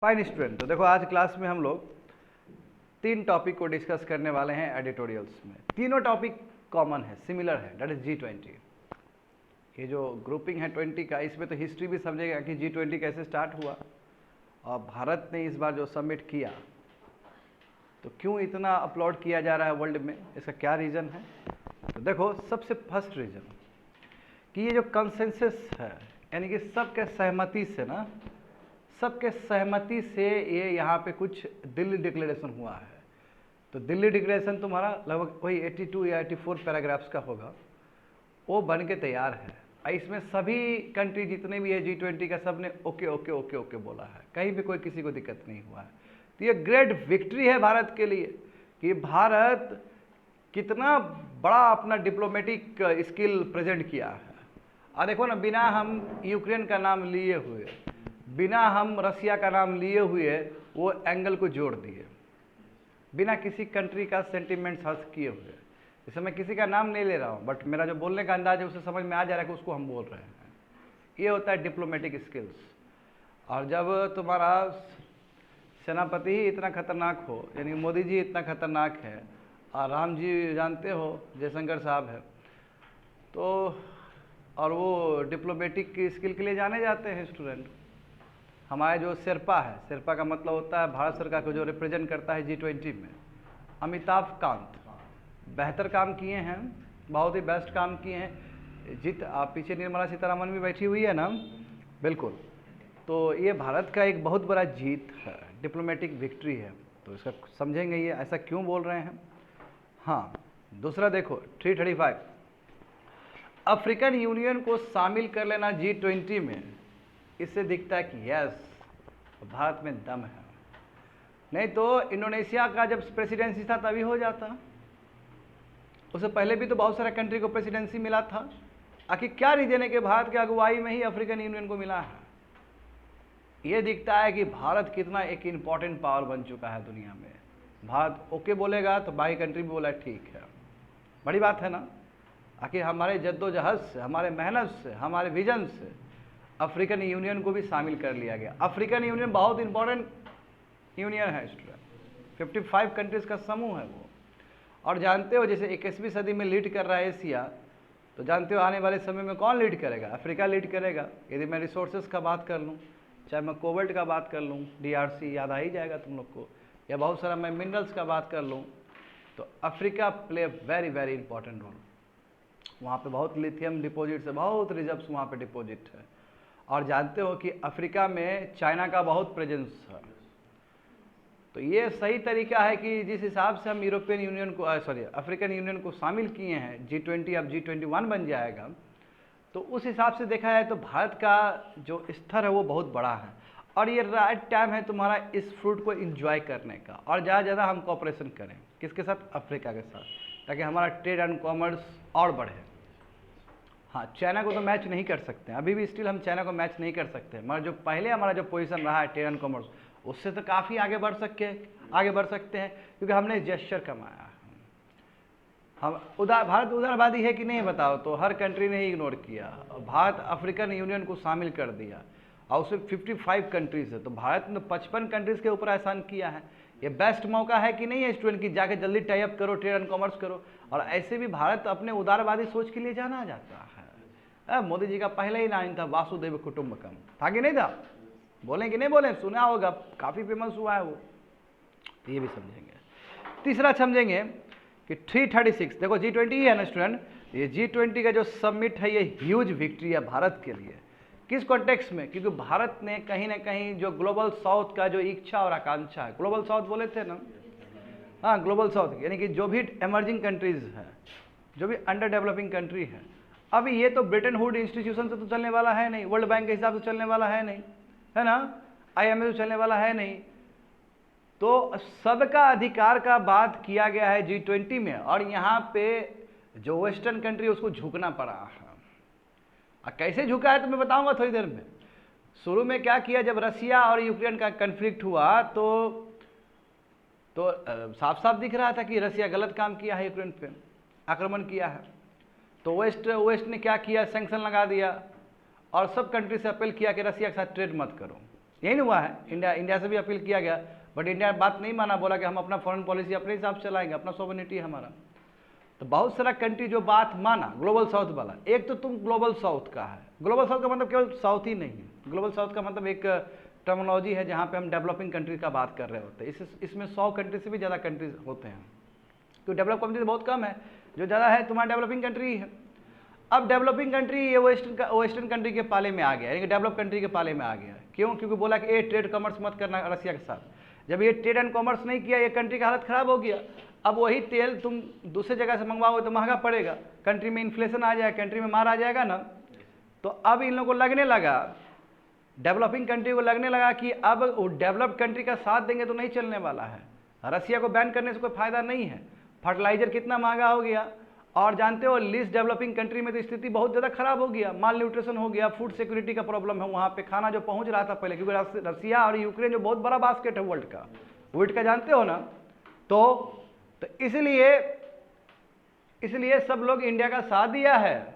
Fine student. तो देखो आज क्लास में हम लोग 3 टॉपिक को डिस्कस करने वाले हैं एडिटोरियल्स में। तीनों टॉपिक कॉमन है, सिमिलर है, दैट इज G20। ये जो ग्रुपिंग है 20 का, इसमें तो हिस्ट्री भी समझेगा कि G20 कैसे स्टार्ट हुआ और भारत ने इस बार जो सबमिट किया तो क्यों इतना अपलोड किया जा रहा है वर्ल्ड में, इसका क्या रीज़न है। तो देखो सबसे फर्स्ट रीज़न कि ये जो कंसेंसस है, यानी कि सबके सहमति से ना, सबके सहमति से ये यहाँ पे कुछ दिल्ली डिक्लेरेशन हुआ है। तो दिल्ली डिक्लेरेशन तुम्हारा लगभग वही 82 या 84 पैराग्राफ्स का होगा, वो बन के तैयार है। इसमें सभी कंट्री जितने भी है G20 का, सब ने ओके ओके ओके ओके बोला है, कहीं भी कोई किसी को दिक्कत नहीं हुआ है। तो ये ग्रेट विक्ट्री है भारत के लिए कि भारत कितना बड़ा अपना डिप्लोमेटिक स्किल प्रेजेंट किया है। और देखो ना, बिना हम यूक्रेन का नाम लिए हुए, बिना हम रसिया का नाम लिए हुए वो एंगल को जोड़ दिए, बिना किसी कंट्री का सेंटिमेंट्स हर्ष किए हुए। जैसे मैं किसी का नाम नहीं ले रहा हूँ, बट मेरा जो बोलने का अंदाज है उसे समझ में आ जा रहा है कि उसको हम बोल रहे हैं। ये होता है डिप्लोमेटिक स्किल्स। और जब तुम्हारा सेनापति ही इतना खतरनाक हो, यानी मोदी जी इतना खतरनाक है, और राम जी जानते हो जयशंकर साहब है, तो और वो डिप्लोमेटिक स्किल के लिए जाने जाते हैं स्टूडेंट। हमारे जो शेरपा है, शेरपा का मतलब होता है भारत सरकार को जो रिप्रेजेंट करता है G20 में, अमिताभ कांत बेहतर काम किए हैं, बहुत ही बेस्ट काम किए हैं। जीत आप पीछे निर्मला सीतारमण भी बैठी हुई है ना, बिल्कुल। तो ये भारत का एक बहुत बड़ा जीत है, डिप्लोमेटिक विक्ट्री है। तो इसका समझेंगे ये ऐसा क्यों बोल रहे हैं। हाँ, दूसरा देखो 335 अफ्रीकन यूनियन को शामिल कर लेना G20 में, इससे दिखता है कि यस भारत में दम है। नहीं तो इंडोनेशिया का जब प्रेसिडेंसी था तभी हो जाता, उससे पहले भी तो बहुत सारे कंट्री को प्रेसिडेंसी मिला था। आखिर क्या रीजन है कि भारत की अगुवाई में ही अफ्रीकन यूनियन को मिला है। ये दिखता है कि भारत कितना एक इम्पॉर्टेंट पावर बन चुका है दुनिया में। भारत ओके बोलेगा तो बाकी कंट्री भी बोला ठीक है, बड़ी बात है ना। आखिर हमारे जद्दोजहद से, हमारे मेहनत से, हमारे विजन से अफ्रीकन यूनियन को भी शामिल कर लिया गया। अफ्रीकन यूनियन बहुत इंपॉर्टेंट यूनियन है स्टूडेंट, 55 कंट्रीज का समूह है वो। और जानते हो जैसे 21वीं सदी में लीड कर रहा है एशिया, तो जानते हो आने वाले समय में कौन लीड करेगा? अफ्रीका लीड करेगा। यदि मैं रिसोर्सेज का बात कर लूँ, चाहे मैं कोबाल्ट का बात कर लूँ, DRC याद आ ही जाएगा तुम लोग को, या बहुत सारा मैं मिनरल्स का बात कर लूँ, तो Africa play very very important role. वहाँ पे बहुत लिथियम डिपॉजिट्स है, बहुत रिजर्व्स वहाँ पे डिपॉजिट है। और जानते हो कि अफ्रीका में चाइना का बहुत प्रेजेंस है। तो ये सही तरीका है कि जिस हिसाब से हम यूरोपियन यूनियन को अफ्रीकन यूनियन को शामिल किए हैं G20, अब G21 बन जाएगा, तो उस हिसाब से देखा जाए तो भारत का जो स्तर है वो बहुत बड़ा है। और ये राइट टाइम है तुम्हारा इस फ्रूट को एंजॉय करने का, और ज़्यादा ज़्यादा हम कोऑपरेशन करें किसके साथ? अफ्रीका के साथ, ताकि हमारा ट्रेड एंड कॉमर्स और बढ़े। हाँ, चाइना को तो मैच नहीं कर सकते हैं, अभी भी स्टिल हम चाइना को मैच नहीं कर सकते हैं, मगर जो पहले हमारा जो पोजीशन रहा है ट्रेड एंड कॉमर्स, उससे तो काफ़ी आगे बढ़ सकते हैं, क्योंकि हमने जेस्चर कमाया। हम भारत उदारवादी है कि नहीं बताओ? तो हर कंट्री ने ही इग्नोर किया। भारत अफ्रीकन यूनियन को शामिल कर दिया, और उसमें 55 कंट्रीज है। तो भारत ने 55 कंट्रीज के ऊपर एहसान किया है। ये बेस्ट मौका है कि नहीं है स्टूडेंट, की जाके जल्दी टाई अप करो, ट्रेड एंड कॉमर्स करो। और ऐसे भी भारत अपने उदारवादी सोच के लिए जाना जाता है। मोदी जी का पहले ही लाइन था, वासुदेव कुटुंबकम, था कि नहीं था? बोले कि नहीं बोले? सुना होगा, काफ़ी फेमस हुआ है वो। तो ये भी समझेंगे। तीसरा समझेंगे कि 336 देखो G20 ही है ना स्टूडेंट, ये G20 का जो समिट है ये ह्यूज विक्ट्री है भारत के लिए। किस कॉन्टेक्स्ट में? क्योंकि भारत ने कहीं ना कहीं जो ग्लोबल साउथ का जो इच्छा और आकांक्षा है, ग्लोबल साउथ बोले थे ना, हाँ ग्लोबल साउथ, यानी कि जो भी एमर्जिंग कंट्रीज हैं, जो भी अंडर डेवलपिंग कंट्री है, अभी ये तो ब्रिटेन हुड इंस्टीट्यूशन से तो चलने वाला है नहीं, वर्ल्ड बैंक के हिसाब से चलने वाला है नहीं, है ना, IMF से चलने वाला है नहीं। तो सबका अधिकार का बात किया गया है G20 में, और यहाँ पे जो वेस्टर्न कंट्री उसको झुकना पड़ा है। और कैसे झुका है तो मैं बताऊंगा थोड़ी देर में। शुरू में क्या किया, जब रसिया और यूक्रेन का कन्फ्लिक्ट हुआ तो साफ साफ दिख रहा था कि रसिया गलत काम किया है, यूक्रेन पे आक्रमण किया है। तो वेस्ट ने क्या किया, सैंक्शन लगा दिया, और सब कंट्री से अपील किया कि रसिया के साथ ट्रेड मत करो। यही नहीं हुआ है। इंडिया से भी अपील किया गया, बट इंडिया बात नहीं माना, बोला कि हम अपना फॉरेन पॉलिसी अपने हिसाब से चलाएंगे, अपना सॉवरेनिटी है हमारा। तो बहुत सारा कंट्री जो बात माना ग्लोबल साउथ वाला, एक तो तुम ग्लोबल साउथ का है, ग्लोबल साउथ का मतलब केवल साउथ ही नहीं है, ग्लोबल साउथ का मतलब एक टर्मिनोलॉजी है जहाँ पे हम डेवलपिंग कंट्री का बात कर रहे होते हैं। इसमें 100 कंट्री से भी ज़्यादा कंट्रीज होते हैं, तो डेवलप कंट्री बहुत कम है, जो ज़्यादा है तुम्हारा डेवलपिंग कंट्री है। अब डेवलपिंग कंट्री ये वेस्टर्न कंट्री के पाले में आ गया, यानी कि डेवलप कंट्री के पाले में आ गया। क्यों? क्योंकि बोला कि ये ट्रेड कॉमर्स मत करना रसिया के साथ। जब ये ट्रेड एंड कॉमर्स नहीं किया, ये कंट्री का हालत ख़राब हो गया। अब वही तेल तुम दूसरे जगह से मंगवाओगे तो महंगा पड़ेगा, कंट्री में इन्फ्लेशन आ जाएगा, कंट्री में मार आ जाएगा ना। तो अब इन लोगों को लगने लगा, डेवलपिंग कंट्री को लगने लगा कि अब वो डेवलप्ड कंट्री का साथ देंगे तो नहीं चलने वाला है। रसिया को बैन करने से कोई फायदा नहीं है। फर्टिलाइजर कितना महंगा हो गया, और जानते हो लीस्ट डेवलपिंग कंट्री में तो स्थिति बहुत ज़्यादा खराब हो गया, माल न्यूट्रिशन हो गया, फूड सिक्योरिटी का प्रॉब्लम है वहाँ पे, खाना जो पहुँच रहा था पहले, क्योंकि रसिया और यूक्रेन जो बहुत बड़ा बास्केट है वर्ल्ड का जानते हो ना। तो इसलिए सब लोग इंडिया का साथ दिया है,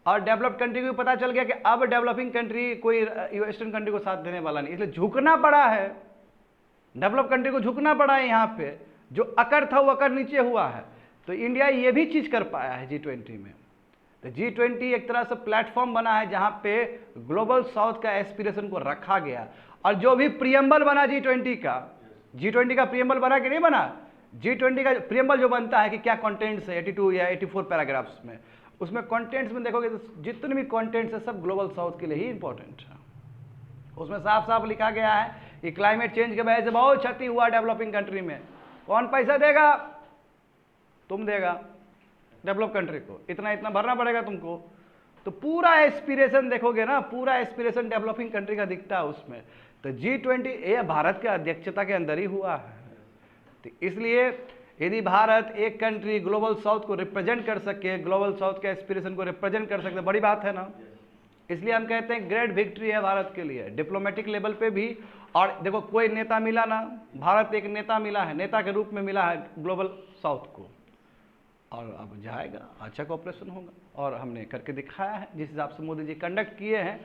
और डेवलप्ड कंट्री को भी पता चल गया कि अब डेवलपिंग कंट्री कोई वेस्टर्न कंट्री को साथ देने वाला नहीं, इसलिए झुकना पड़ा है, डेवलप कंट्री को झुकना पड़ा है। यहाँ पे जो अकर था वो अकर नीचे हुआ है। तो इंडिया ये भी चीज़ कर पाया है G20 में। तो G20 एक तरह से प्लेटफॉर्म बना है जहाँ पे ग्लोबल साउथ का एस्पिरेशन को रखा गया, और जो भी प्रियम्बल बना G20 का प्रियम्बल बना कि नहीं बना, G20 का प्रियम्बल जो बनता है कि क्या कंटेंट्स है 82 या 84 पैराग्राफ्स में, उसमें कंटेंट्स में देखोगे तो जितने भी कंटेंट्स है सब ग्लोबल साउथ के लिए ही इंपॉर्टेंट है। उसमें साफ साफ लिखा गया है कि क्लाइमेट चेंज के वजह से बहुत क्षति हुआ डेवलपिंग कंट्री में, कौन पैसा देगा? तुम देगा डेवलप कंट्री को, इतना इतना भरना पड़ेगा तुमको। तो पूरा एस्पिरेशन देखोगे ना, पूरा एस्पिरेशन डेवलपिंग कंट्री का दिखता है उसमें। तो G20 ये भारत के अध्यक्षता के अंदर ही हुआ है। तो इसलिए यदि भारत एक कंट्री ग्लोबल साउथ को रिप्रेजेंट कर सके, ग्लोबल साउथ के एस्पिरेशन को रिप्रेजेंट कर सकते, बड़ी बात है ना। इसलिए हम कहते हैं ग्रेट विक्ट्री है भारत के लिए, डिप्लोमेटिक लेवल पे भी। और देखो कोई नेता मिला ना, भारत एक नेता मिला है, नेता के रूप में मिला है ग्लोबल साउथ को, और अब जाएगा, अच्छा कोऑपरेशन होगा। और हमने करके दिखाया है जिस हिसाब से मोदी जी कंडक्ट किए हैं।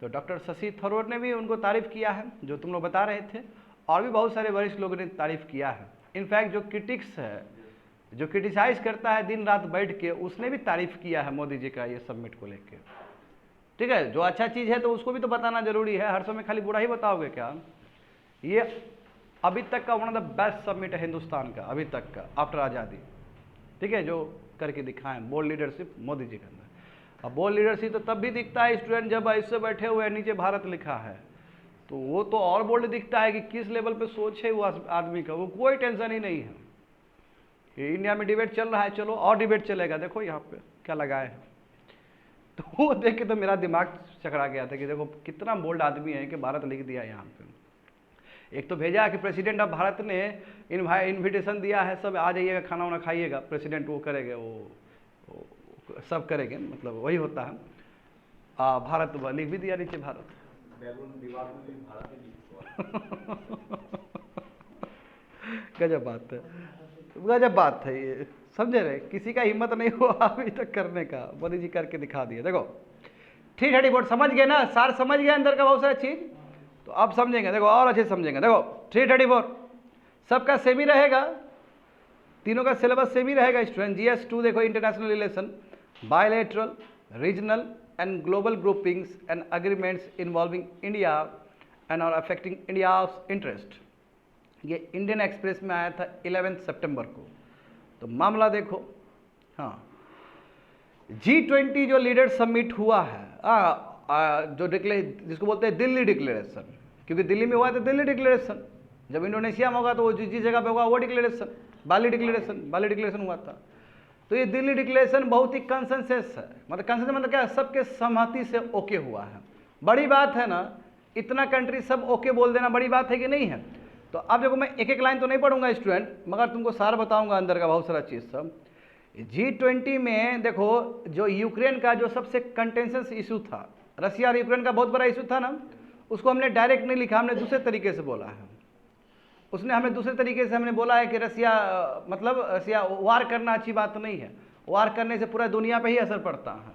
तो डॉक्टर शशि थरूर ने भी उनको तारीफ़ किया है, जो तुम लोग बता रहे थे, और भी बहुत सारे वरिष्ठ लोगों ने तारीफ़ किया है। इनफैक्ट जो क्रिटिक्स है, जो क्रिटिसाइज करता है दिन रात बैठ के, उसने भी तारीफ़ किया है मोदी जी का ये समिट को लेकर। ठीक है, जो अच्छा चीज़ है तो उसको भी तो बताना जरूरी है, हर समय खाली बुरा ही बताओगे क्या? ये अभी तक का one of the best summit है हिंदुस्तान का, अभी तक का, आफ्टर आज़ादी। ठीक है, जो करके दिखाएं बोल्ड लीडरशिप मोदी जी के अंदर। अब बोल्ड लीडरशिप तो तब भी दिखता है स्टूडेंट जब ऐसे बैठे हुए नीचे भारत लिखा है, तो वो तो और बोल्ड दिखता है कि किस लेवल पे सोच है वो आदमी का, वो कोई टेंशन ही नहीं है। ये इंडिया में डिबेट चल रहा है, चलो और डिबेट चलेगा, देखो यहाँ पे क्या लगाए हैं। तो वो देख के तो मेरा दिमाग चकरा गया था कि देखो कितना बोल्ड आदमी है कि भारत लिख दिया यहाँ पे। एक तो भेजा कि प्रेसिडेंट ऑफ भारत ने इन्विटेशन दिया है, सब आ जाइएगा, खाना वाना खाइएगा, प्रेसिडेंट वो करेंगे, वो सब करेंगे, मतलब वही होता है। भारत लिख भी दिया नीचे भारत। गजब बात है, गजब बात है ये, समझे रहे? किसी का हिम्मत नहीं हुआ अभी तक करने का, मोदी जी करके दिखा दिया। देखो 334 समझ गए ना, सार समझ गए अंदर का बहुत सारा चीज, तो अब समझेंगे, देखो और अच्छे समझेंगे। देखो 334 सबका सेम ही रहेगा, तीनों का सिलेबस सेम ही रहेगा स्टूडेंट। GS2 देखो international relation, bilateral, regional and global groupings and agreements involving India and और अफेक्टिंग इंडियाज इंटरेस्ट। ये इंडियन एक्सप्रेस में आया था 11 सितंबर को। तो मामला देखो, हाँ G20 जो लीडर समिट हुआ है, जो जिसको बोलते हैं दिल्ली डिक्लेरेशन, क्योंकि दिल्ली में हुआ था दिल्ली डिक्लेरेशन, जब इंडोनेशिया में होगा तो वो जिस जगह पे होगा वो डिक्लेरेशन, बाली डिक्लेरेशन हुआ था। तो ये दिल्ली डिक्लेरेशन बहुत ही कंसेंसस है, मतलब कंसेंसस मतलब क्या, सबके सहमति से ओके हुआ है। बड़ी बात है ना, इतना कंट्री सब ओके बोल देना बड़ी बात है कि नहीं है? तो अब देखो मैं एक एक लाइन तो नहीं पढ़ूंगा स्टूडेंट, मगर तुमको सार बताऊंगा अंदर का बहुत सारा चीज़ सब। G20 में देखो जो यूक्रेन का जो सबसे कंटेंशस इशू था, रसिया और यूक्रेन का बहुत बड़ा इशू था ना, उसको हमने डायरेक्ट नहीं लिखा, हमने दूसरे तरीके से बोला है। हमें दूसरे तरीके से हमने बोला है कि रसिया वार करना अच्छी बात नहीं है, वार करने से पूरा दुनिया पे ही असर पड़ता है।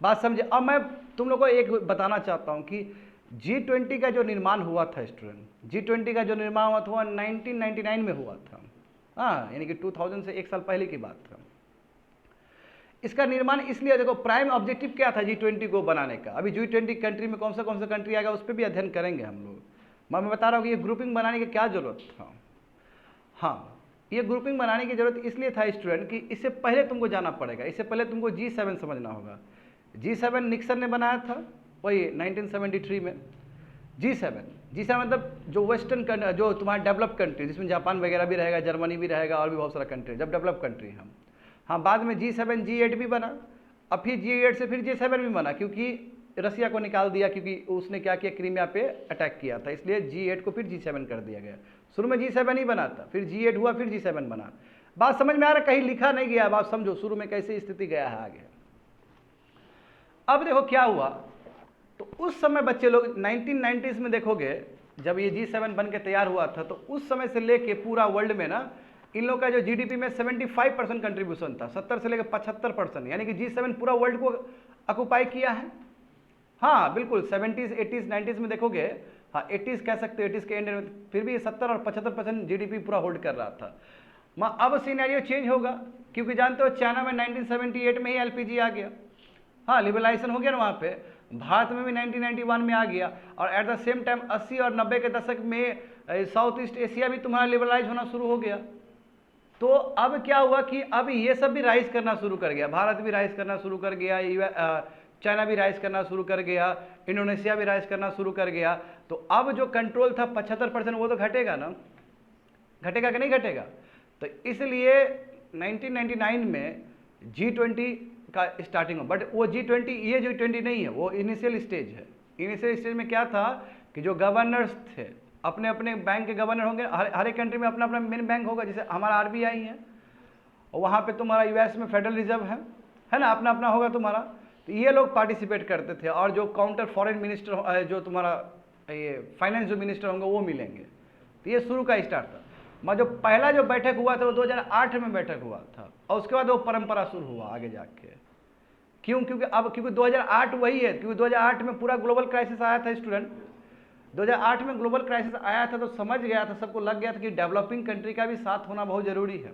बात समझे? अब मैं तुम लोग को एक बताना चाहता हूँ कि G20 का जो निर्माण हुआ था स्टूडेंट, G20 का जो निर्माण हुआ था 1999 में हुआ था। हाँ, यानी कि 2000 से एक साल पहले की बात था। इसका निर्माण इसलिए, देखो प्राइम ऑब्जेक्टिव क्या था G20 को बनाने का। अभी G20 कंट्री में कौन सा कंट्री आएगा उस पर भी अध्ययन करेंगे हम लोग। मैं बता रहा हूँ कि ये ग्रुपिंग बनाने की क्या जरूरत था। हाँ, ये ग्रुपिंग बनाने की जरूरत इसलिए था स्टूडेंट कि इससे पहले तुमको जाना पड़ेगा, इससे पहले तुमको G7 समझना होगा। G7 निक्सन ने बनाया था वही 1973 में। G7 मतलब जो वेस्टर्न, जो तुम्हारा डेवलप कंट्री, जिसमें जापान वगैरह भी रहेगा, जर्मनी भी रहेगा और भी बहुत सारा कंट्री, जब डेवलप कंट्री हम। हाँ, बाद में G7 G8 भी बना, अब फिर G8 से फिर G7 भी बना, क्योंकि रसिया को निकाल दिया, क्योंकि उसने क्या किया, क्रीमिया पे अटैक किया था, इसलिए G8 को फिर G7 कर दिया गया। शुरू में G7 ही बना था, फिर G8 हुआ, फिर G7 बना। बात समझ में आ रहा, कहीं लिखा नहीं गया, बात समझो शुरू में कैसे स्थिति गया है आगे। अब देखो क्या हुआ, तो उस समय बच्चे लोग 1990s में देखोगे, जब ये G7 बन के तैयार हुआ था, तो उस समय से लेके पूरा वर्ल्ड में ना इन लोगों का जो GDP में 75% कंट्रीब्यूशन था, 70 से लेकर 75%, यानी कि G7 पूरा वर्ल्ड को ऑक्युपाई किया है। हाँ बिल्कुल, 70s 80s 90s में देखोगे, हाँ 80s कह सकते हो, 80s के एंड में फिर भी 70 और 75% GDP पूरा होल्ड कर रहा था। अब सिनेरियो चेंज होगा, क्योंकि जानते हो चाइना में 1978 में ही LPG आ गया। हाँ, लिबरलाइजेशन हो गया ना वहाँ पे। भारत में भी 1991 में आ गया, और एट द सेम टाइम 80 और 90 के दशक में साउथ ईस्ट एशिया भी तुम्हारा लिबरलाइज होना शुरू हो गया। तो अब क्या हुआ कि अब ये सब भी राइज करना शुरू कर गया, भारत भी राइज करना शुरू कर गया, चाइना भी राइज करना शुरू कर गया, इंडोनेशिया भी राइज करना शुरू कर गया। तो अब जो कंट्रोल था 75%, वो तो घटेगा ना, घटेगा कि नहीं घटेगा। तो इसलिए 1999 में G20 का स्टार्टिंग हो, बट वो G20 ये G20 नहीं है, वो इनिशियल स्टेज है। इनिशियल स्टेज में क्या था कि जो गवर्नर्स थे, अपने अपने बैंक के गवर्नर होंगे, हर एक कंट्री में अपना अपना मेन बैंक होगा, जैसे हमारा RBI है, और वहाँ पे तुम्हारा US में फेडरल रिजर्व है ना, अपना अपना होगा तुम्हारा। तो ये लोग पार्टिसिपेट करते थे, और जो काउंटर फॉरेन मिनिस्टर, जो तुम्हारा ये फाइनेंस जो मिनिस्टर होंगे वो मिलेंगे। तो ये शुरू का स्टार्ट था। मैं जो पहला जो बैठक हुआ था वो 2008 में बैठक हुआ था, और उसके बाद वो परंपरा शुरू हुआ आगे जाके। क्यों? क्योंकि 2008 वही है, क्योंकि 2008 में पूरा ग्लोबल क्राइसिस आया था स्टूडेंट। 2008 में ग्लोबल क्राइसिस आया था, तो समझ गया था, सबको लग गया था कि डेवलपिंग कंट्री का भी साथ होना बहुत जरूरी है।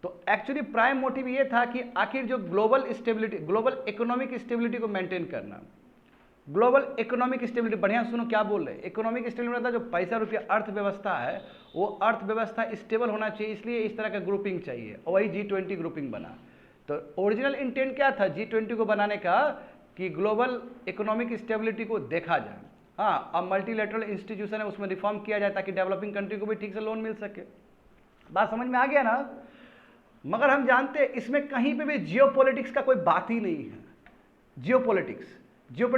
तो एक्चुअली प्राइम मोटिव ये था कि आखिर जो global stability, global economic stability को मेंटेन करना। ग्लोबल इकोनॉमिक स्टेबिलिटी, बढ़िया सुनो क्या बोल रहे हैं। इकोनॉमिक स्टेबिलिटी मतलब जो पैसा रुपया अर्थव्यवस्था है, वो अर्थव्यवस्था स्टेबल होना चाहिए, इसलिए इस तरह का ग्रुपिंग चाहिए, और वही G20 ग्रुपिंग बना। तो ओरिजिनल इंटेंट क्या था G20 को बनाने का, कि ग्लोबल इकोनॉमिक स्टेबिलिटी को देखा जाए। हाँ, अब मल्टीलेटरल इंस्टीट्यूशन है, उसमें रिफॉर्म किया जाए, ताकि डेवलपिंग कंट्री को भी ठीक से लोन मिल सके। बात समझ में आ गया ना। मगर हम जानते हैं इसमें कहीं पे भी जियोपॉलिटिक्स का कोई बात ही नहीं है। जियोपॉलिटिक्स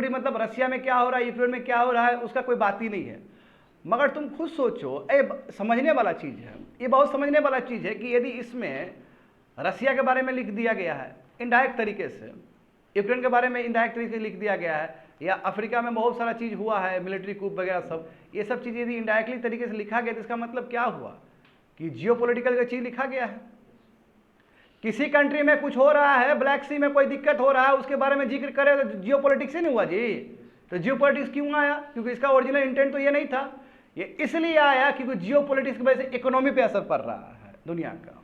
मतलब रसिया में क्या हो रहा है, यूक्रेन में क्या हो रहा है, उसका कोई बात ही नहीं है। मगर तुम खुद सोचो, समझने वाला चीज़ है, ये बहुत समझने वाला चीज़ है कि यदि इसमें रसिया के बारे में लिख दिया गया है इनडायरेक्ट तरीके से, यूक्रेन के बारे में इनडायरेक्ट तरीके से लिख दिया गया है, या अफ्रीका में बहुत सारा चीज़ हुआ है, मिलिट्री कूप वगैरह सब, ये सब चीज़ें यदि इनडायरेक्टली तरीके से लिखा गया, तो इसका मतलब क्या हुआ कि जियोपॉलिटिकल का चीज़ लिखा गया है। किसी कंट्री में कुछ हो रहा है, ब्लैक सी में कोई दिक्कत हो रहा है, उसके बारे में जिक्र करे तो जियोपॉलिटिक्स ही नहीं हुआ जी। तो जियोपॉलिटिक्स क्यों आया? क्योंकि इसका ओरिजिनल इंटेंट तो ये नहीं था। ये इसलिए आया क्योंकि जियोपॉलिटिक्स की वजह से इकोनॉमी पे असर पड़ रहा है दुनिया का।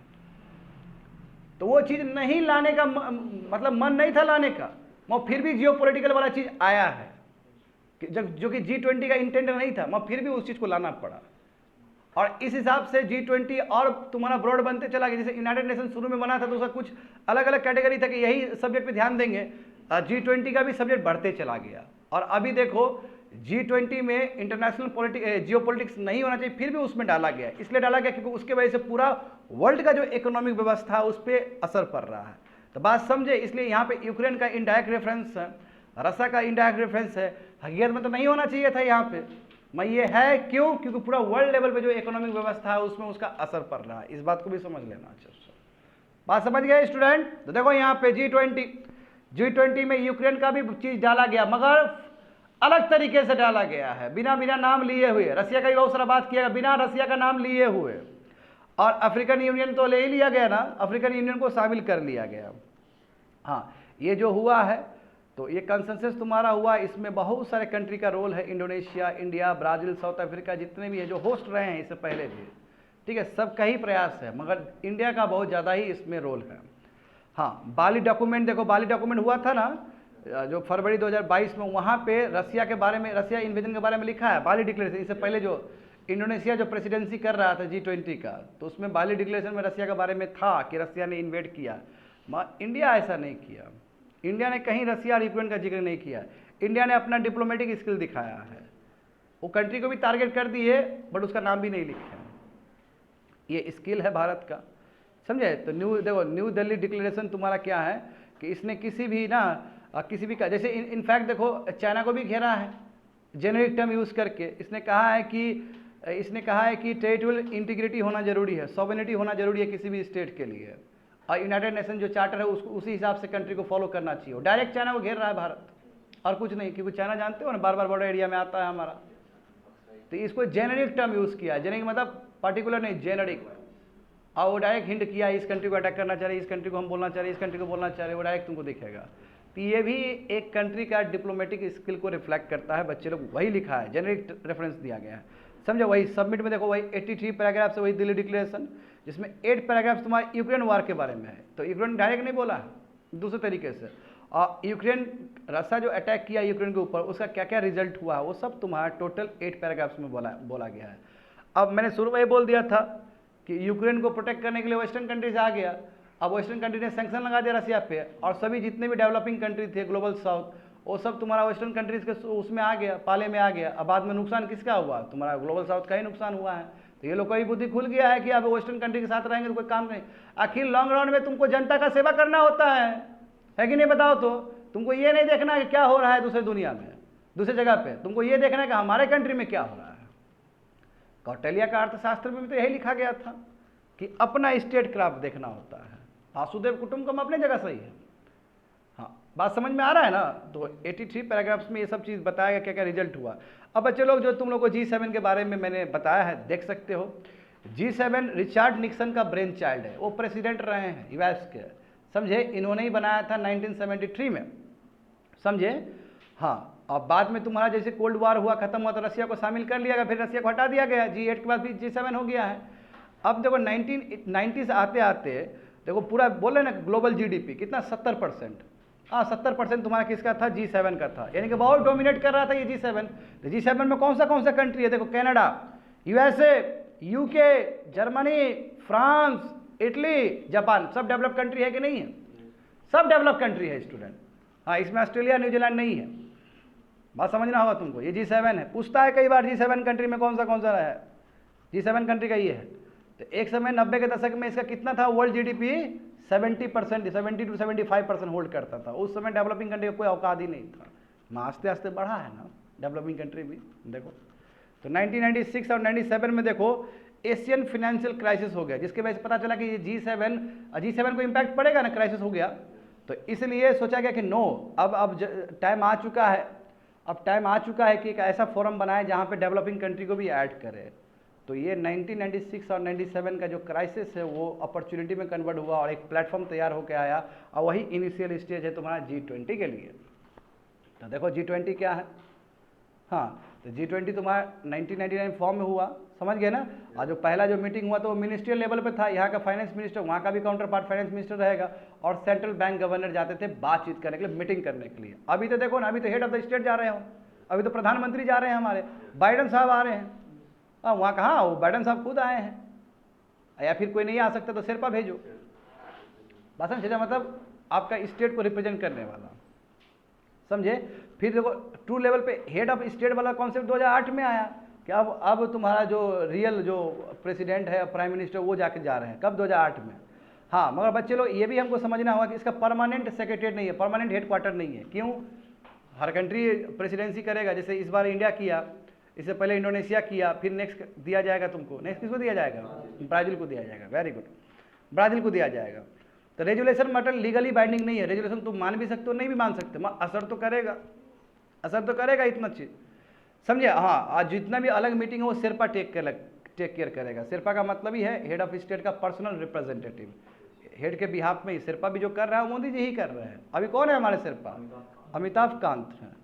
तो वो चीज़ नहीं लाने का मतलब मन नहीं था लाने का, मगर फिर भी जियोपॉलिटिकल वाला चीज़ आया है, जो कि G20 का इंटेंट नहीं था, मगर फिर भी उस चीज़ को लाना पड़ा। और इस हिसाब से G20 और तुम्हारा ब्रॉड बनते चला गया। जैसे यूनाइटेड नेशन शुरू में बना था तो उसका कुछ अलग अलग कैटेगरी था कि यही सब्जेक्ट पे ध्यान देंगे, G20 का भी सब्जेक्ट बढ़ते चला गया। और अभी देखो G20 में इंटरनेशनल जियोपॉलिटिक्स नहीं होना चाहिए, फिर भी उसमें डाला गया। इसलिए डाला गया क्योंकि उसके वजह से पूरा वर्ल्ड का जो इकोनॉमिक व्यवस्था है उस पर असर पड़ रहा है। तो बात समझे, इसलिए यहाँ पे यूक्रेन का इनडायरेक्ट रेफरेंस है, रसिया का इनडायरेक्ट रेफरेंस है। हकीकत में तो नहीं होना चाहिए था यहाँ पे, मैं ये है क्यों? क्योंकि पूरा वर्ल्ड लेवल पे जो इकोनॉमिक व्यवस्था है उसमें उसका असर पड़ रहा है। इस बात को भी समझ लेना। अच्छा, बात समझ गए स्टूडेंट? तो देखो यहाँ पे G20 में यूक्रेन का भी चीज डाला गया, मगर अलग तरीके से डाला गया है, बिना नाम लिए हुए। रसिया का भी बहुत सारा बात किया, बिना रसिया का नाम लिए हुए। और अफ्रीकन यूनियन तो ले ही लिया गया ना, अफ्रीकन यूनियन को शामिल कर लिया गया। हाँ, ये जो हुआ है तो ये कंसेंसस तुम्हारा हुआ, इसमें बहुत सारे कंट्री का रोल है, Indonesia, India, Brazil, south Africa, जितने भी है जो होस्ट रहे हैं इससे पहले भी, ठीक है, सबका ही प्रयास है, मगर इंडिया का बहुत ज़्यादा ही इसमें रोल है। हाँ, बाली डॉक्यूमेंट देखो, बाली डॉक्यूमेंट हुआ था ना जो फरवरी 2022 में, वहाँ पे रसिया के बारे में, रसिया इन्वेजन के बारे में लिखा है, बाली डिक्लेरेशन। इससे पहले जो इंडोनेशिया जो प्रेसिडेंसी कर रहा था G20 का, तो उसमें बाली डिक्लेरेशन में रसिया के बारे में था कि रसिया ने इन्वेड किया, मगर इंडिया ऐसा नहीं किया। इंडिया ने कहीं रसिया और यूक्रेन का जिक्र नहीं किया। इंडिया ने अपना डिप्लोमेटिक स्किल दिखाया है, वो कंट्री को भी टारगेट कर दिए बट उसका नाम भी नहीं लिखा है। ये स्किल है भारत का, समझे। तो न्यू दिल्ली डिक्लेरेशन तुम्हारा क्या है कि इसने किसी भी ना किसी भी का, जैसे इनफैक्ट देखो चाइना को भी घेरा है जेनेरिक टर्म यूज़ करके। इसने कहा है कि टेरिटोरियल इंटीग्रिटी होना जरूरी है, सॉवरेनिटी होना जरूरी है किसी भी स्टेट के लिए, और यूनाइटेड नेशन जो चार्टर है उसको उसी हिसाब से कंट्री को फॉलो करना चाहिए। डायरेक्ट चाइना को घेर रहा है भारत, और कुछ नहीं, क्योंकि चाइना जानते हो ना बार बार बॉर्डर एरिया में आता है हमारा। तो इसको जेनेरिक टर्म यूज़ किया, जेनेरिक मतलब पर्टिकुलर नहीं, जेनेरिक, और वो डायरेक्ट हिंट किया इस कंट्री को अटैक करना चाह रहे, इस कंट्री को हम बोलना चाह रहे, इस कंट्री को बोलना चाह रहे, वो डायरेक्ट तुमको दिखेगा। तो ये भी एक कंट्री का डिप्लोमेटिक स्किल को रिफ्लेक्ट करता है, बच्चे लोग वही लिखा है, जेनेरिक रेफरेंस दिया गया है, समझो। वही सबमिट में देखो, वही 83 पैराग्राफ से वही दिल्ली डिक्लेरेशन, जिसमें 8 पैराग्राफ तुम्हारे यूक्रेन वार के बारे में है। तो यूक्रेन डायरेक्ट नहीं बोला है, दूसरे तरीके से, और यूक्रेन रसिया जो अटैक किया यूक्रेन के ऊपर, उसका क्या क्या रिजल्ट हुआ, वो सब तुम्हारा टोटल 8 पैराग्राफ्स में बोला गया है। अब मैंने शुरू में ये बोल दिया था कि यूक्रेन को प्रोटेक्ट करने के लिए वेस्टर्न कंट्री से आ गया, अब वेस्टर्न कंट्री ने सैंक्शन लगा दिया रसिया पे, और सभी जितने भी डेवलपिंग कंट्री थे ग्लोबल साउथ, वो सब तुम्हारा वेस्टर्न कंट्रीज के उसमें आ गया, पाले में आ गया। अब बाद में नुकसान किसका हुआ, तुम्हारा ग्लोबल साउथ का ही नुकसान हुआ है। तो ये लोग को ही बुद्धि खुल गया है कि अब वेस्टर्न कंट्री के साथ रहेंगे तो कोई काम नहीं। आखिर लॉन्ग रन में तुमको जनता का सेवा करना होता है कि नहीं, बताओ तो। तुमको ये नहीं देखना है कि क्या हो रहा है दूसरे दुनिया में, दूसरे जगह पे, तुमको ये देखना है कि हमारे कंट्री में क्या हो रहा है। कौटिल्य का अर्थशास्त्र में भी तो यही लिखा गया था कि अपना स्टेट क्राफ्ट देखना होता है, वासुदेव कुटुंबकम अपने जगह सही है। हाँ, बात समझ में आ रहा है ना। तो 83 पैराग्राफ्स में ये सब चीज़ बताया गया क्या क्या रिजल्ट हुआ। अब बच्चे लोग जो तुम लोग को G7 के बारे में मैंने बताया है, देख सकते हो। G7 रिचर्ड निक्सन का ब्रेन चाइल्ड है, वो प्रेसिडेंट रहे हैं यूएस के, समझे। इन्होंने ही बनाया था 1973 में, समझे। हाँ, और बाद में तुम्हारा जैसे कोल्ड वार हुआ, खत्म हुआ, तो रसिया को शामिल कर लिया गया, फिर रसिया को हटा दिया गया। G8 के बाद भी G7 हो गया है। अब देखो 1990 से आते आते देखो पूरा बोले ना ग्लोबल GDP कितना 70%, हाँ 70% तुम्हारा किसका था, G7 का था, यानी कि बहुत डोमिनेट कर रहा था ये G7। तो G7 में कौन सा कंट्री है, देखो Canada, USA, UK, Germany, France, Italy, Japan, सब डेवलप कंट्री है कि नहीं है, सब डेवलप कंट्री है स्टूडेंट। हाँ, इसमें ऑस्ट्रेलिया न्यूजीलैंड नहीं है, बात समझना होगा तुमको। ये G7 है, पूछता है कई बार G7 कंट्री में कौन सा रहा है, G7 कंट्री का ये है। तो एक समय 90 के दशक में इसका कितना था, वर्ल्ड GDP 70% 70 to 75% होल्ड करता था। उस समय डेवलपिंग कंट्री का कोई औकात ही नहीं था, आस्ते आस्ते बढ़ा है ना डेवलपिंग कंट्री भी। देखो तो 1996 और 97 में देखो एशियन फाइनेंशियल क्राइसिस हो गया, जिसके वजह से पता चला कि ये G7 को इम्पैक्ट पड़ेगा ना, क्राइसिस हो गया। तो इसलिए सोचा गया कि नो, अब टाइम आ चुका है, अब टाइम आ चुका है कि एक ऐसा फोरम बनाए जहाँ पे डेवलपिंग कंट्री को भी ऐड करे। तो ये 1996 और 97 का जो क्राइसिस है वो अपॉर्चुनिटी में कन्वर्ट हुआ और एक प्लेटफॉर्म तैयार होकर आया, और वही इनिशियल स्टेज है तुम्हारा G20 के लिए। तो देखो G20 क्या है। हाँ, तो G20 तुम्हारा 1999 फॉर्म में हुआ, समझ गए ना। और जो पहला जो मीटिंग हुआ तो वो मिनिस्ट्रियल लेवल पे था, यहाँ का फाइनेंस मिनिस्टर, वहाँ का भी काउंटर पार्ट फाइनेंस मिनिस्टर रहेगा, और सेंट्रल बैंक गवर्नर जाते थे बातचीत करने के लिए, मीटिंग करने के लिए। अभी तो देखो ना, अभी तो हेड ऑफ द स्टेट जा रहे हो, अभी तो प्रधानमंत्री जा रहे हैं हमारे, बाइडन साहब आ रहे हैं। हाँ, वहाँ कहाँ, वो बाइडन साहब खुद आए हैं, या फिर कोई नहीं आ सकता तो शेरपा भेजो। बात समझे, मतलब आपका स्टेट को रिप्रेजेंट करने वाला, समझे। फिर देखो टू लेवल पे हेड ऑफ स्टेट वाला कॉन्सेप्ट 2008 में आया कि अब तुम्हारा जो रियल जो प्रेसिडेंट है, प्राइम मिनिस्टर, वो जाके जा रहे हैं, कब, 2008 में। हाँ, मगर बच्चे लोग ये भी हमको समझना होगा कि इसका परमानेंट सेक्रेटरीट नहीं है, परमानेंट हेडक्वार्टर नहीं है। क्यों, हर कंट्री प्रेसिडेंसी करेगा, जैसे इस बार इंडिया किया, इससे पहले इंडोनेशिया किया, फिर नेक्स्ट दिया जाएगा तुमको, नेक्स्ट किसको दिया जाएगा, ब्राज़ील को दिया जाएगा। वेरी गुड, ब्राज़ील को दिया जाएगा। तो रेजुलेशन मतलब लीगली बाइंडिंग नहीं है, रेजुलेशन तुम मान भी सकते हो, नहीं भी मान सकते, असर तो करेगा, असर तो करेगा, इतना चीज़ समझे। हाँ, आज जितना भी अलग मीटिंग है वो शेरपा टेक केयर करेगा। शेरपा का मतलब ही है हेड ऑफ स्टेट का पर्सनल रिप्रेजेंटेटिव, हेड के बिहाफ में ही शेरपा भी जो कर रहा है मोदी जी ही कर रहे हैं। अभी कौन है हमारे शेरपा, अमिताभ कांत हैं,